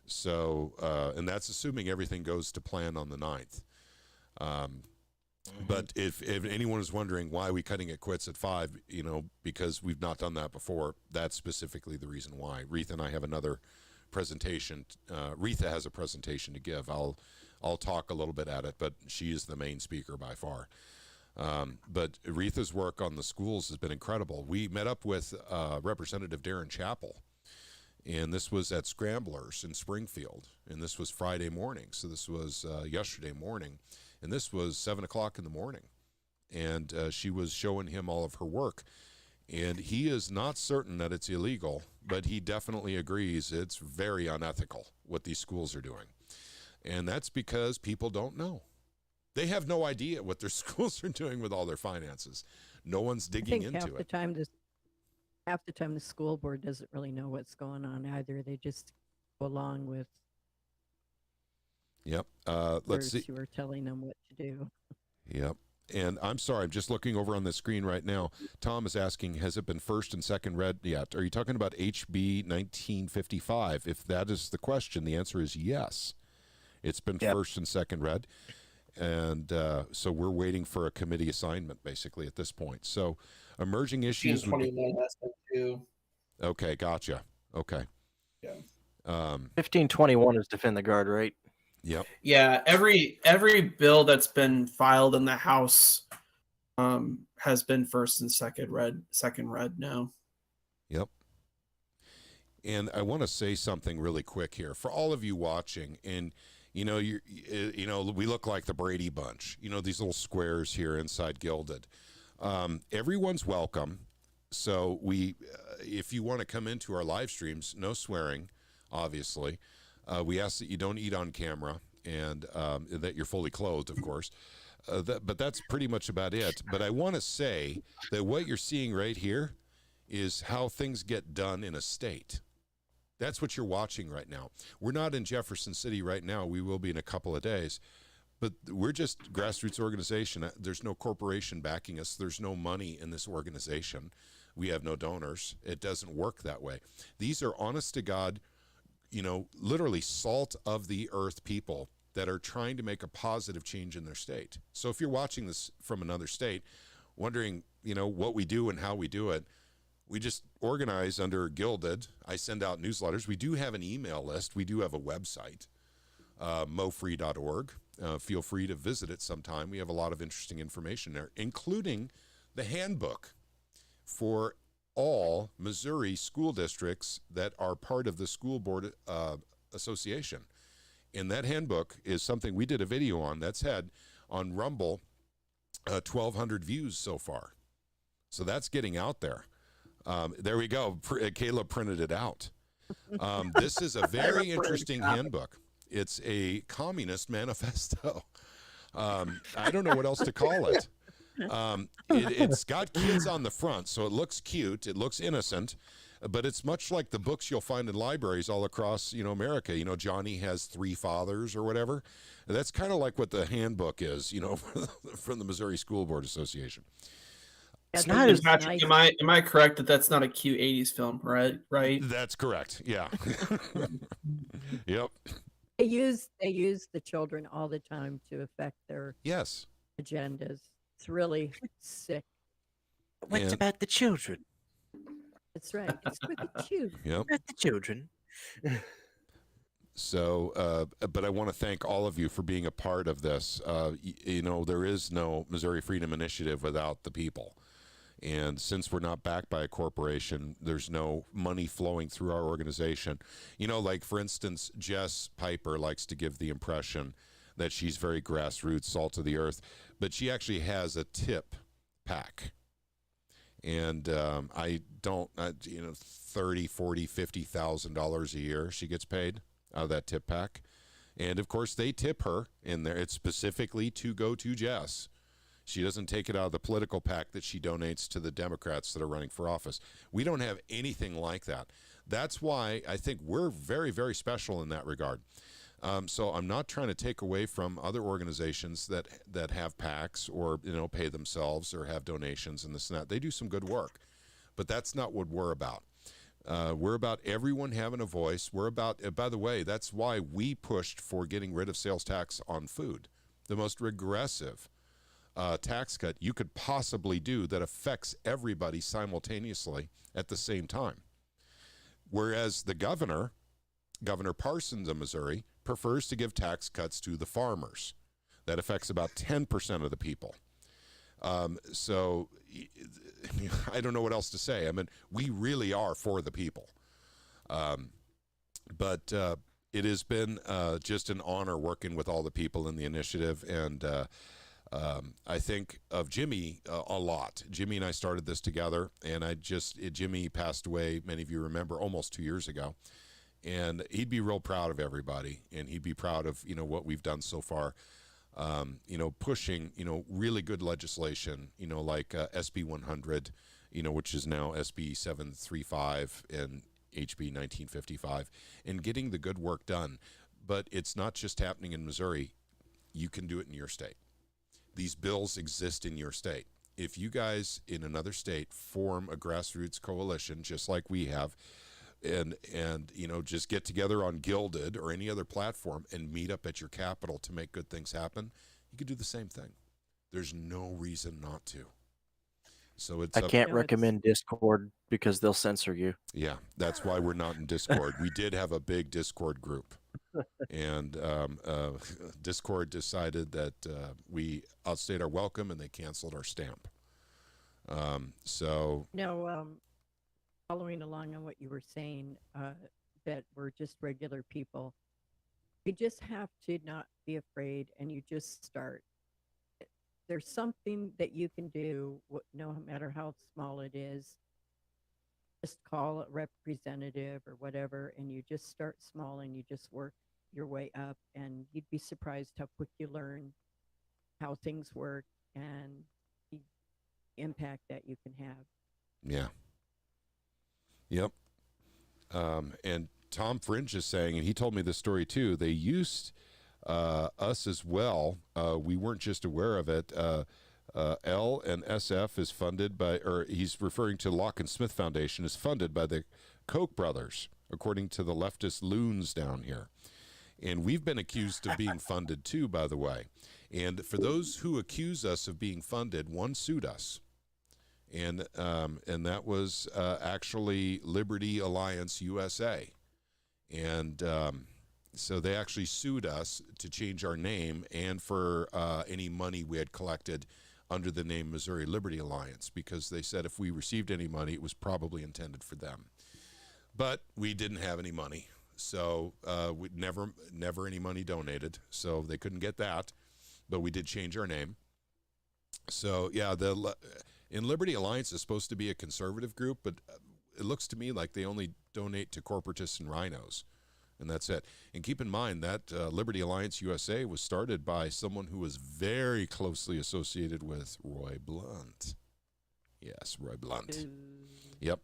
So, and that's assuming everything goes to plan on the 9th. But if anyone is wondering why we cutting it quits at 5, because we've not done that before, that's specifically the reason why. Retha and I have another presentation. Retha has a presentation to give. I'll talk a little bit at it, but she is the main speaker by far. But Retha's work on the schools has been incredible. We met up with Representative Darren Chappell, and this was at Scramblers in Springfield, and this was Friday morning. So this was yesterday morning. And this was 7 o'clock in the morning, and she was showing him all of her work. And he is not certain that it's illegal, but he definitely agrees it's very unethical what these schools are doing. And that's because people don't know. They have no idea what their schools are doing with all their finances. No one's digging into half it. Half the time the school board doesn't really know what's going on either. They just go along with Yep. Let's see. You were telling them what to do. Yep. And I'm sorry, I'm just looking over on the screen right now. Tom is asking, has it been first and second read yet? Are you talking about HB 1955? If that is the question, the answer is yes. It's been first and second read. And so we're waiting for a committee assignment, basically, at this point. So emerging issues. 1521 has been too. Okay, gotcha. Okay. Yeah. 1521 is Defend the Guard, right? Yep. Yeah, every bill that's been filed in the House has been first and second read now. Yep. And I want to say something really quick here for all of you watching. And we look like the Brady Bunch. These little squares here inside Gilded. Everyone's welcome. So if you want to come into our live streams, no swearing, obviously. We ask that you don't eat on camera and that you're fully clothed, of course. But that's pretty much about it. But I want to say that what you're seeing right here is how things get done in a state. That's what you're watching right now. We're not in Jefferson City right now. We will be in a couple of days. But we're just grassroots organization. There's no corporation backing us. There's no money in this organization. We have no donors. It doesn't work that way. These are honest to God, literally salt of the earth people that are trying to make a positive change in their state. So if you're watching this from another state, wondering, what we do and how we do it, we just organize under Gilded. I send out newsletters. We do have an email list. We do have a website, mofree.org. Feel free to visit it sometime. We have a lot of interesting information there, including the handbook for all Missouri school districts that are part of the school board association. And that handbook is something we did a video on that's had on Rumble 1,200 views so far. So that's getting out there. There we go. Kayla printed it out. This is a very interesting handbook. It's a communist manifesto. I don't know what else to call it. It's got kids on the front, so it looks cute. It looks innocent, but it's much like the books you'll find in libraries all across, America. Johnny Has Three Fathers or whatever. That's kind of like what the handbook is, from the Missouri School Board Association. Yeah, not those as are Patrick, nice. am I correct that that's not a cute 80s film, right? That's correct. Yeah. Yep. They use the children all the time to affect their Yes. agendas. It's really sick. What's And- about the children? That's right. It's for the children. Yep. About the children. So, but I want to thank all of you for being a part of this. There is no Missouri Freedom Initiative without the people. And since we're not backed by a corporation, there's no money flowing through our organization. Like, for instance, Jess Piper likes to give the impression that she's very grassroots, salt of the earth, but she actually has a tip pack. And I don't, $30,000, $40,000, $50,000 a year she gets paid out of that tip pack. And, of course, they tip her in there. It's specifically to go to Jess. She doesn't take it out of the political pack that she donates to the Democrats that are running for office. We don't have anything like that. That's why I think we're very, very special in that regard. So I'm not trying to take away from other organizations that have PACs or pay themselves or have donations and this and that. They do some good work, but that's not what we're about. We're about everyone having a voice. We're about, by the way, that's why we pushed for getting rid of sales tax on food, the most regressive tax cut you could possibly do that affects everybody simultaneously at the same time. Whereas the Governor Parsons of Missouri, prefers to give tax cuts to the farmers. That affects about 10% of the people. So I don't know what else to say. I mean, we really are for the people. But it has been just an honor working with all the people in the initiative, and I think of Jimmy a lot. Jimmy and I started this together, and Jimmy passed away, many of you remember, almost 2 years ago. And he'd be real proud of everybody, and he'd be proud of, what we've done so far, pushing, really good legislation, like SB 100, which is now SB 735 and HB 1955, and getting the good work done. But it's not just happening in Missouri. You can do it in your state. These bills exist in your state. If you guys in another state form a grassroots coalition, just like we have, and just get together on Gilded or any other platform and meet up at your capital to make good things happen, you could do the same thing. There's no reason not to. So I can't recommend Discord because they'll censor you. Yeah, that's why we're not in Discord. We did have a big Discord group. And Discord decided that we outstayed our welcome, and they canceled our stamp. So No, following along on what you were saying, that we're just regular people. You just have to not be afraid, and you just start. There's something that you can do, no matter how small it is. Just call a representative or whatever, and you just start small and you just work your way up, and you'd be surprised how quick you learn how things work and the impact that you can have. yeah, yep. And Tom Fringe is saying, and he told me this story too. They used us as well. We weren't just aware of it. L and SF is funded by, or he's referring to Locke and Smith Foundation, is funded by the Koch brothers, according to the leftist loons down here. And we've been accused of being funded too, by the way. And for those who accuse us of being funded, one sued us. And that was actually Liberty Alliance USA. And so they actually sued us to change our name and for any money we had collected under the name Missouri Liberty Alliance, because they said if we received any money, it was probably intended for them. But we didn't have any money, so we never any money donated, so they couldn't get that. But we did change our name. So yeah, in Liberty Alliance is supposed to be a conservative group, but it looks to me like they only donate to corporatists and rhinos. And that's it. And keep in mind that Liberty Alliance USA was started by someone who was very closely associated with Roy Blunt. Yes, Roy Blunt. Yep.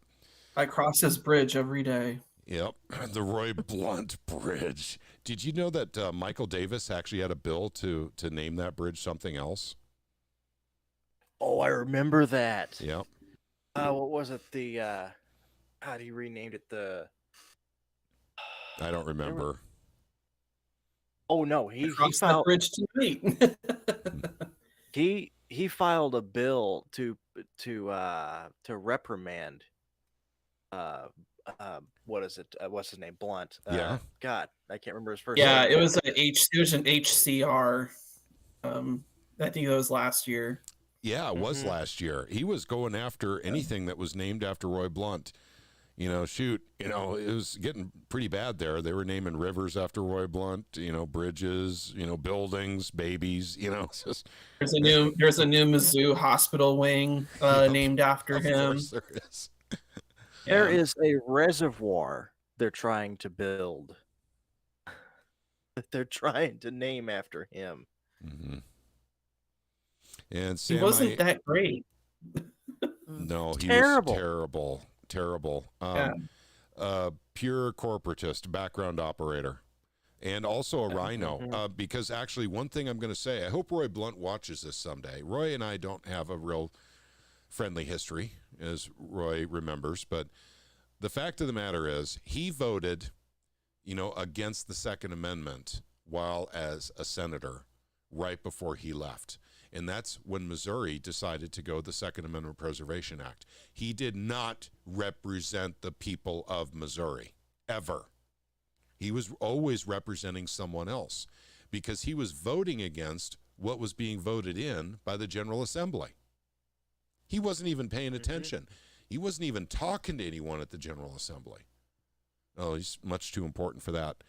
I cross this bridge every day. Yep. The Roy Blunt Bridge. Did you know that Michael Davis actually had a bill to name that bridge something else? Oh, I remember that. Yep. What was it? How do you renamed it? I don't remember. Oh no, he Cross that filed bridge tonight. he filed a bill to reprimand what is it? What's his name? Blunt. Yeah. God, I can't remember his first Yeah, name. it was an HCR. I think that was last year. Yeah, it was last year. He was going after anything that was named after Roy Blunt. You know, shoot, it was getting pretty bad there. They were naming rivers after Roy Blunt, bridges, buildings, babies, it's just... There's a new Mizzou hospital wing named after him. Of course there is. There is a reservoir they're trying to build. They're trying to name after him. Mm-hmm. And Sam, he wasn't that great. No, he terrible. Was terrible. Pure corporatist, background operator, and also a rhino. Because actually, one thing I'm going to say, I hope Roy Blunt watches this someday. Roy and I don't have a real friendly history, as Roy remembers, but the fact of the matter is he voted, against the Second Amendment while as a senator right before he left. And that's when Missouri decided to go the Second Amendment Preservation Act. He did not represent the people of Missouri, ever. He was always representing someone else because he was voting against what was being voted in by the General Assembly. He wasn't even paying attention. He wasn't even talking to anyone at the General Assembly. Oh, he's much too important for that.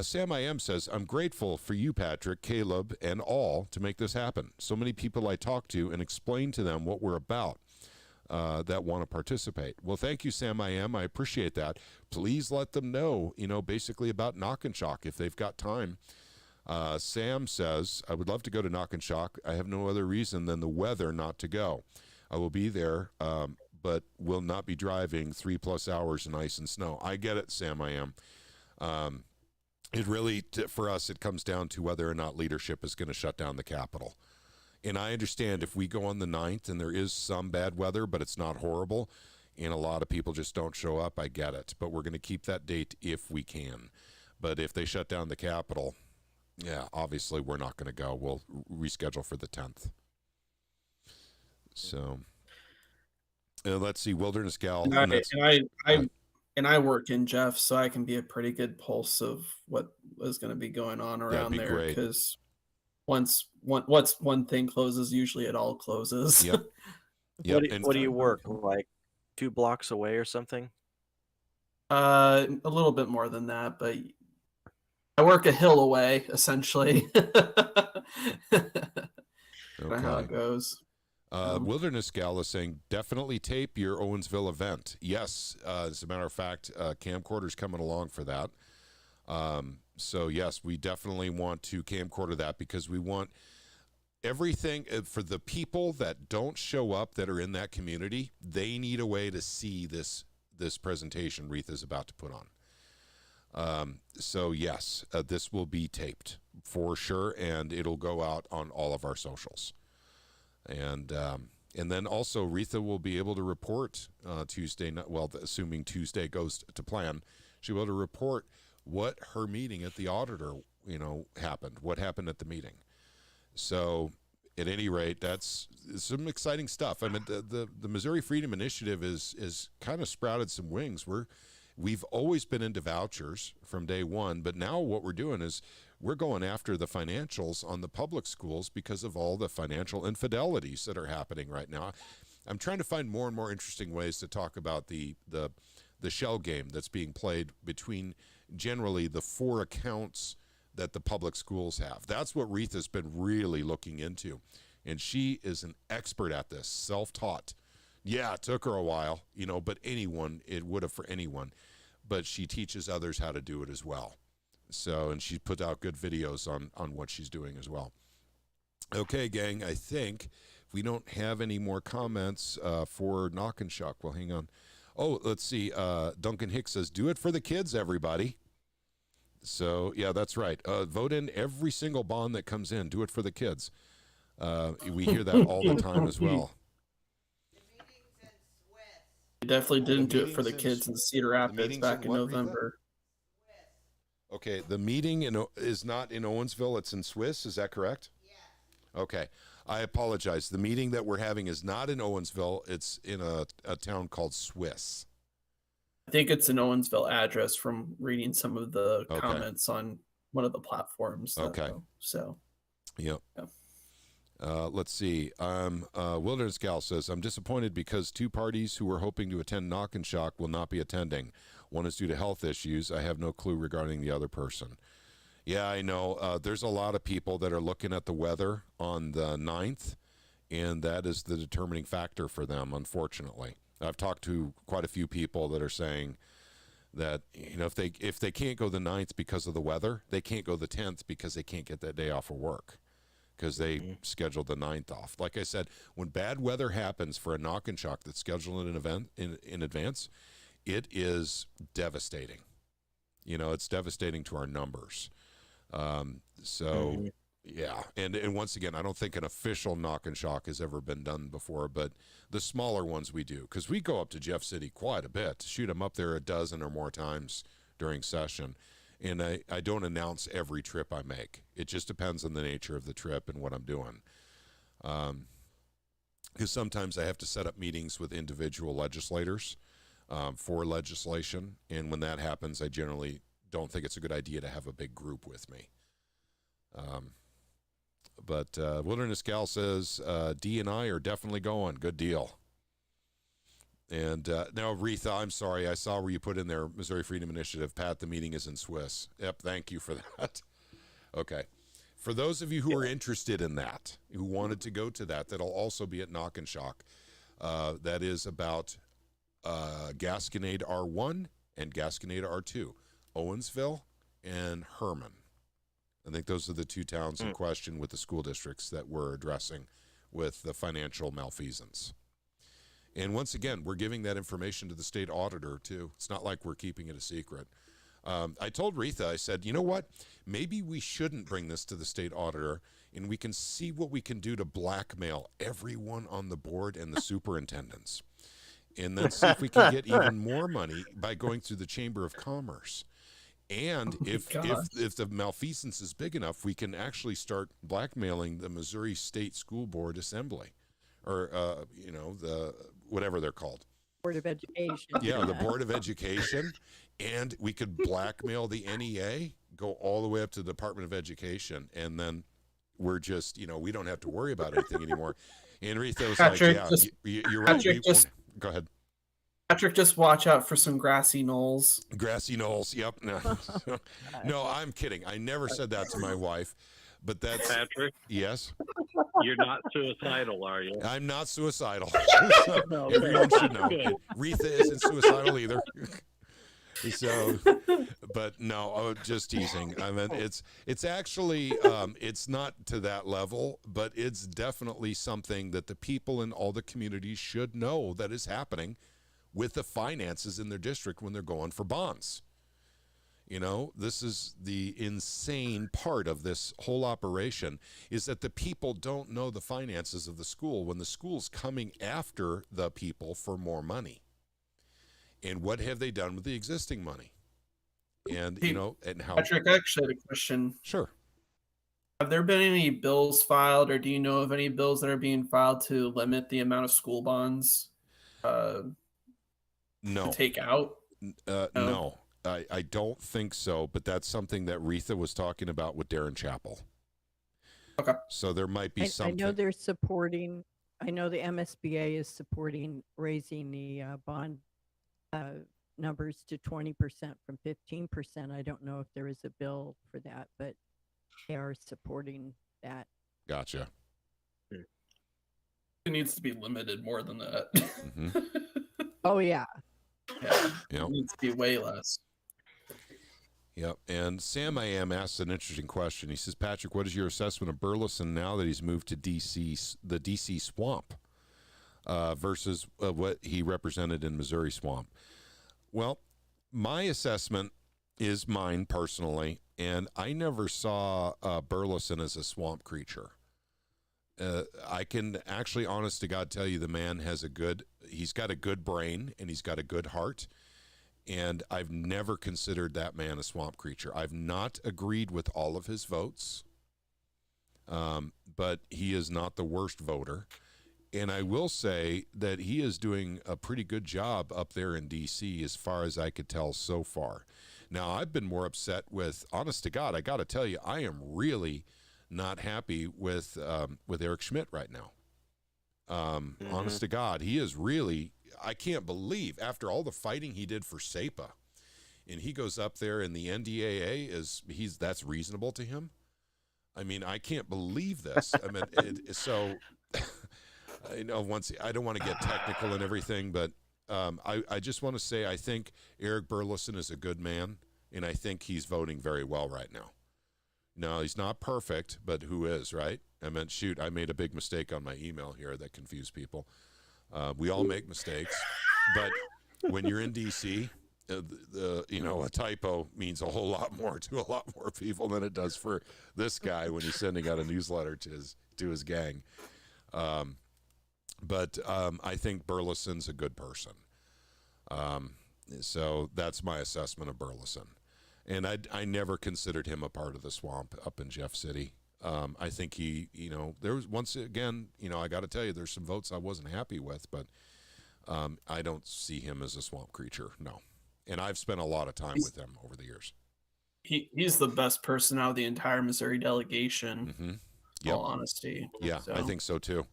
Sam I Am says, I'm grateful for you, Patrick, Caleb, and all to make this happen. So many people I talk to and explain to them what we're about that want to participate. Well, thank you, Sam I Am. I appreciate that. Please let them know, basically about Knock and Shock if they've got time. Sam says, I would love to go to Knock and Shock. I have no other reason than the weather not to go. I will be there, but will not be driving 3+ hours in ice and snow. I get it, Sam I Am. It really, for us, it comes down to whether or not leadership is going to shut down the Capitol. And I understand if we go on the 9th and there is some bad weather, but it's not horrible, and a lot of people just don't show up, I get it. But we're going to keep that date if we can. But if they shut down the Capitol, yeah, obviously we're not going to go. We'll reschedule for the 10th. So, let's see, Wilderness Gal. And I work in Jeff, so I can be a pretty good pulse of what is going to be going on That'd around be there, great. because once one thing closes, usually it all closes. Yep. Yep. And What do you work, like 2 blocks away or something? A little bit more than that, but I work a hill away, essentially. Kinda how okay. it goes. Wilderness Gal is saying, definitely tape your Owensville event. Yes, as a matter of fact, camcorder's coming along for that. So yes, we definitely want to camcorder that, because we want everything for the people that don't show up that are in that community. They need a way to see this presentation Reith is about to put on. So yes, this will be taped for sure, and it'll go out on all of our socials. And then also Retha will be able to report Tuesday. Well, assuming Tuesday goes to plan, she'll be able to report what her meeting at the auditor, happened. What happened at the meeting. So, at any rate, that's some exciting stuff. I mean, the Missouri Freedom Initiative is kind of sprouted some wings. We've always been into vouchers from day one, but now what we're doing is we're going after the financials on the public schools because of all the financial infidelities that are happening right now. I'm trying to find more and more interesting ways to talk about the shell game that's being played between generally the 4 accounts that the public schools have. That's what Reith has been really looking into, and she is an expert at this, self-taught. Yeah, it took her a while, but it would have for anyone, but she teaches others how to do it as well. So, and she put out good videos on what she's doing as well. Okay, gang, I think if we don't have any more comments for Knock and Shock, well, hang on. Oh, let's see. Duncan Hicks says, do it for the kids, everybody. So, yeah, that's right. Vote in every single bond that comes in. Do it for the kids. We hear that all the time as well. We definitely didn't do it for the meeting's kids in Cedar Rapids meeting's back in in what, Retha? November. Okay, the meeting is not in Owensville, it's in Swiss, is that correct? Yeah. Okay, I apologize. The meeting that we're having is not in Owensville, it's in a town called Swiss. I think it's an Owensville address from reading some of the Okay. comments on one of the platforms. Okay. So. Yep. Yeah. Let's see. Wilderness Gal says, I'm disappointed because 2 parties who were hoping to attend Knock and Shock will not be attending. One is due to health issues. I have no clue regarding the other person. Yeah, I know. There's a lot of people that are looking at the weather on the 9th, and that is the determining factor for them, unfortunately. I've talked to quite a few people that are saying that, if they can't go the 9th because of the weather, they can't go the 10th because they can't get that day off of work, because they scheduled the 9th off. Like I said, when bad weather happens for a Knock and Shock that's scheduled in an event in advance, it is devastating. It's devastating to our numbers. Yeah. And once again, I don't think an official Knock and Shock has ever been done before, but the smaller ones we do, because we go up to Jeff City quite a bit, shoot them up there a dozen or more times during session. And I don't announce every trip I make. It just depends on the nature of the trip and what I'm doing. Because sometimes I have to set up meetings with individual legislators for legislation. And when that happens, I generally don't think it's a good idea to have a big group with me. But Wilderness Gal says, D and I are definitely going. Good deal. And now, Retha, I'm sorry. I saw where you put in there, Missouri Freedom Initiative. Pat, the meeting is in Swiss. Yep, thank you for that. Okay. For those of you who are interested in that, who wanted to go to that, that'll also be at Knock and Shock. That is about Gasconade R1 and Gasconade R2, Owensville and Herman. I think those are the 2 towns in question with the school districts that we're addressing with the financial malfeasance. And once again, we're giving that information to the state auditor, too. It's not like we're keeping it a secret. I told Retha, I said, you know what? Maybe we shouldn't bring this to the state auditor, and we can see what we can do to blackmail everyone on the board and the superintendents. And then see if we can get even more money by going through the Chamber of Commerce. And if the malfeasance is big enough, we can actually start blackmailing the Missouri State School Board Assembly, or the whatever they're called. Board of Education. Yeah, the Board of Education, and we could blackmail the NEA, go all the way up to the Department of Education, and then we're just, we don't have to worry about anything anymore. And Retha was Patrick, like, yeah, just- you're right. Patrick, just- Go ahead. Patrick, just watch out for some grassy knolls. Grassy knolls. Yep. No, no, I'm kidding. I never said that to my wife, but that's Patrick, yes. you're not suicidal, are you? I'm not suicidal. No, Everyone should know. Good. Retha isn't suicidal either. So, but no, just teasing. I mean, it's actually it's not to that level, but it's definitely something that the people in all the communities should know that is happening with the finances in their district when they're going for bonds. This is the insane part of this whole operation, is that the people don't know the finances of the school when the school's coming after the people for more money. And what have they done with the existing money? And, and how. Patrick, I actually had a question. Sure. Have there been any bills filed, or do you know of any bills that are being filed to limit the amount of school bonds No. to take out? No. I don't think so, but that's something that Retha was talking about with Darren Chappell. Okay. So there might be I something. know they're supporting. I know the MSBA is supporting raising the bond numbers to 20% from 15%. I don't know if there is a bill for that, but they are supporting that. Gotcha. It needs to be limited more than that. Mm-hmm. Oh yeah. Yeah. Yep. It needs to be way less. Yep. And Sam I Am asked an interesting question. He says, Patrick, what is your assessment of Burleson now that he's moved to DC, the DC swamp, versus what he represented in Missouri swamp? Well, my assessment is mine personally, and I never saw Burleson as a swamp creature. I can actually, honest to God, tell you the man he's got a good brain and he's got a good heart. And I've never considered that man a swamp creature. I've not agreed with all of his votes, but he is not the worst voter. And I will say that he is doing a pretty good job up there in D.C. as far as I could tell so far. Now, I've been more upset with, honest to God, I got to tell you, I am really not happy with Eric Schmidt right now. Honest to God, he is really, I can't believe, after all the fighting he did for SEPA, and he goes up there and the NDAA that's reasonable to him. I mean, I can't believe this. I mean, I know I don't want to get technical and everything, but I just want to say I think Eric Burleson is a good man, and I think he's voting very well right now. No, he's not perfect, but who is, right? I meant, shoot, I made a big mistake on my email here that confused people. We all make mistakes, but when you're in D.C., a typo means a whole lot more to a lot more people than it does for this guy when he's sending out a newsletter to his gang. But I think Burleson's a good person. So that's my assessment of Burleson. And I never considered him a part of the swamp up in Jeff City. I think he, there was, once again, I got to tell you, there's some votes I wasn't happy with, but I don't see him as a swamp creature, no. And I've spent a lot of time with him over the years. He's the best person out of the entire Missouri delegation, Mm-hmm. in Yep. all honesty. Yeah, I think so too.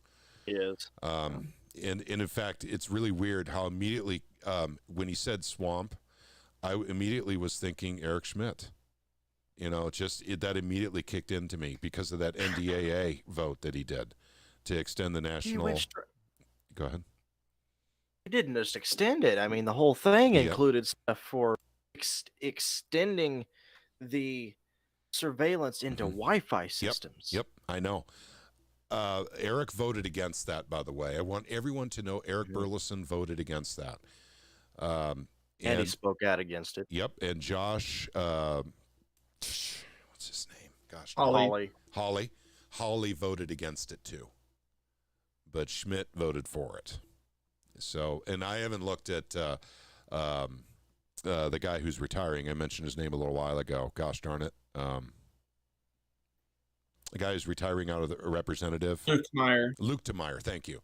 He is. And in fact, it's really weird how immediately, when he said swamp, I immediately was thinking Eric Schmidt. That immediately kicked into me because of that NDAA vote that he did to extend the national. Go ahead. He didn't just extend it. I mean, the whole thing Yep. included stuff for extending the surveillance into Wi-Fi systems. Yep, I know. Eric voted against that, by the way. I want everyone to know Eric Burleson voted against that. And he spoke out against it. Yep, and Josh, what's his name? Gosh, Holly voted against it too. But Schmidt voted for it. So, and I haven't looked at the guy who's retiring. I mentioned his name a little while ago. Gosh darn it. The guy who's retiring out of the representative. Luke Meyer. Luke Meyer, thank you.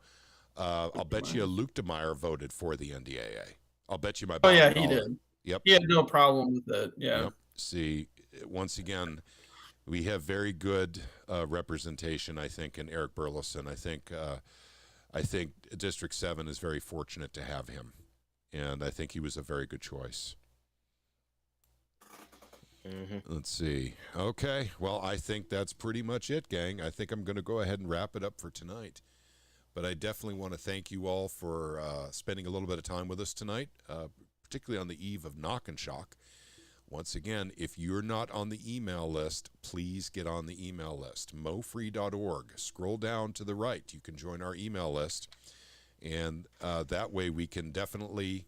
I'll bet you Luke DeMeyer voted for the NDAA. I'll bet you my Oh bottom yeah, he dollar. did. Yep. He had no problem with it. Yeah. Yep. See, once again, we have very good representation, I think, in Eric Burleson. I think District 7 is very fortunate to have him, and I think he was a very good choice. Let's see. Okay. Well, I think that's pretty much it, gang. I think I'm going to go ahead and wrap it up for tonight. But I definitely want to thank you all for spending a little bit of time with us tonight, particularly on the eve of Knock and Shock. Once again, if you're not on the email list, please get on the email list. mofree.org. Scroll down to the right. You can join our email list. And that way we can definitely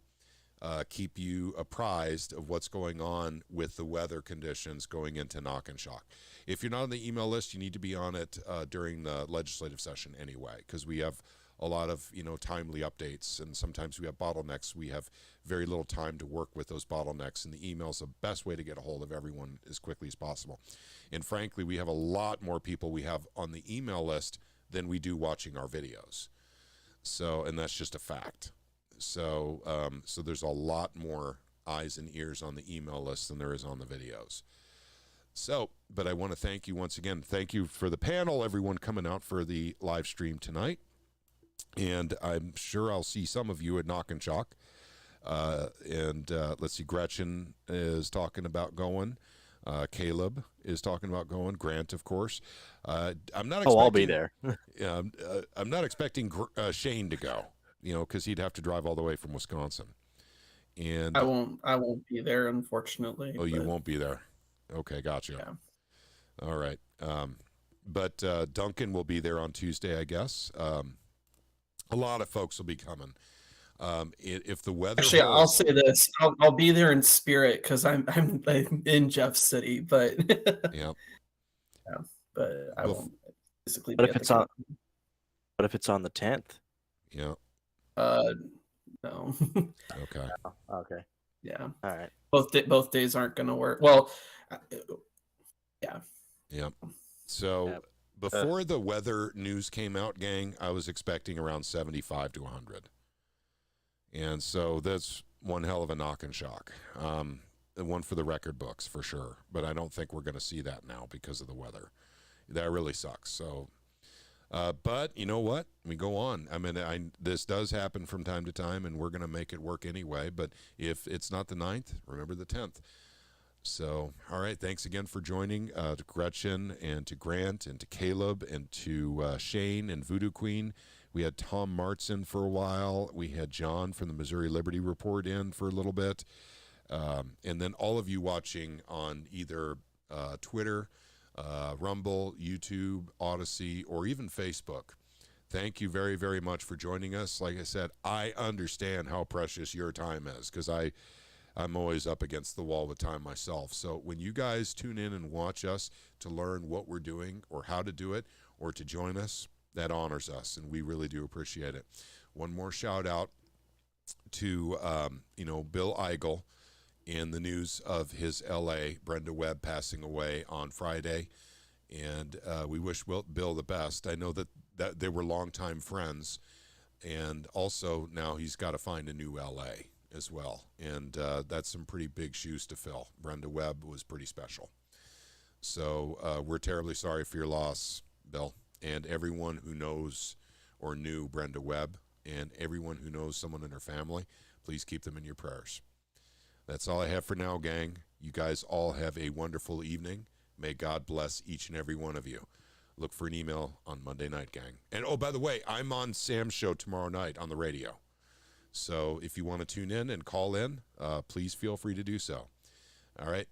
keep you apprised of what's going on with the weather conditions going into Knock and Shock. If you're not on the email list, you need to be on it during the legislative session anyway, because we have a lot of timely updates, and sometimes we have bottlenecks. We have very little time to work with those bottlenecks, and the email is the best way to get a hold of everyone as quickly as possible. And frankly, we have a lot more people we have on the email list than we do watching our videos. So, and that's just a fact. So, so there's a lot more eyes and ears on the email list than there is on the videos. So, but I want to thank you once again. Thank you for the panel, everyone coming out for the live stream tonight. And I'm sure I'll see some of you at Knock and Shock. Let's see, Gretchen is talking about going. Caleb is talking about going. Grant, of course. I'm not expecting, I'll be there. I'm not expecting Shane to go, because he'd have to drive all the way from Wisconsin. And I won't be there, unfortunately. Oh, you won't be there. Okay, gotcha. Yeah. All right. But Duncan will be there on Tuesday, I guess. A lot of folks will be coming. If the weather Actually, holds, I'll say this: I'll be there in spirit because I'm in Jeff City, but yeah. yeah, but I won't physically. But if it's on the 10th, yeah. No. Okay. Okay. Yeah. All right. Both days aren't going to work. Well, yeah. Yeah. So before the weather news came out, gang, I was expecting around 75 to 100. And so that's one hell of a Knock and Shock. One for the record books for sure. But I don't think we're going to see that now because of the weather. That really sucks. So, but you know what? We go on. I mean, this does happen from time to time, and we're going to make it work anyway. But if it's not the 9th, remember the 10th. So, all right. Thanks again for joining to Gretchen and to Grant and to Caleb and to Shane and Voodoo Queen. We had Tom Martson for a while. We had John from the Missouri Liberty Report in for a little bit. And then all of you watching on either Twitter, Rumble, YouTube, Odyssey, or even Facebook. Thank you very, very much for joining us. Like I said, I understand how precious your time is because I'm always up against the wall with time myself. So when you guys tune in and watch us to learn what we're doing or how to do it or to join us, that honors us, and we really do appreciate it. One more shout out to Bill Eigel in the news of his L.A. Brenda Webb passing away on Friday, and we wish Bill the best. I know that they were longtime friends, and also now he's got to find a new L.A. as well, and that's some pretty big shoes to fill. Brenda Webb was pretty special. So we're terribly sorry for your loss, Bill. And everyone who knows or knew Brenda Webb and everyone who knows someone in her family, please keep them in your prayers. That's all I have for now, gang. You guys all have a wonderful evening. May God bless each and every one of you. Look for an email on Monday night, gang. And, oh, by the way, I'm on Sam's show tomorrow night on the radio. So if you want to tune in and call in, please feel free to do so. All right.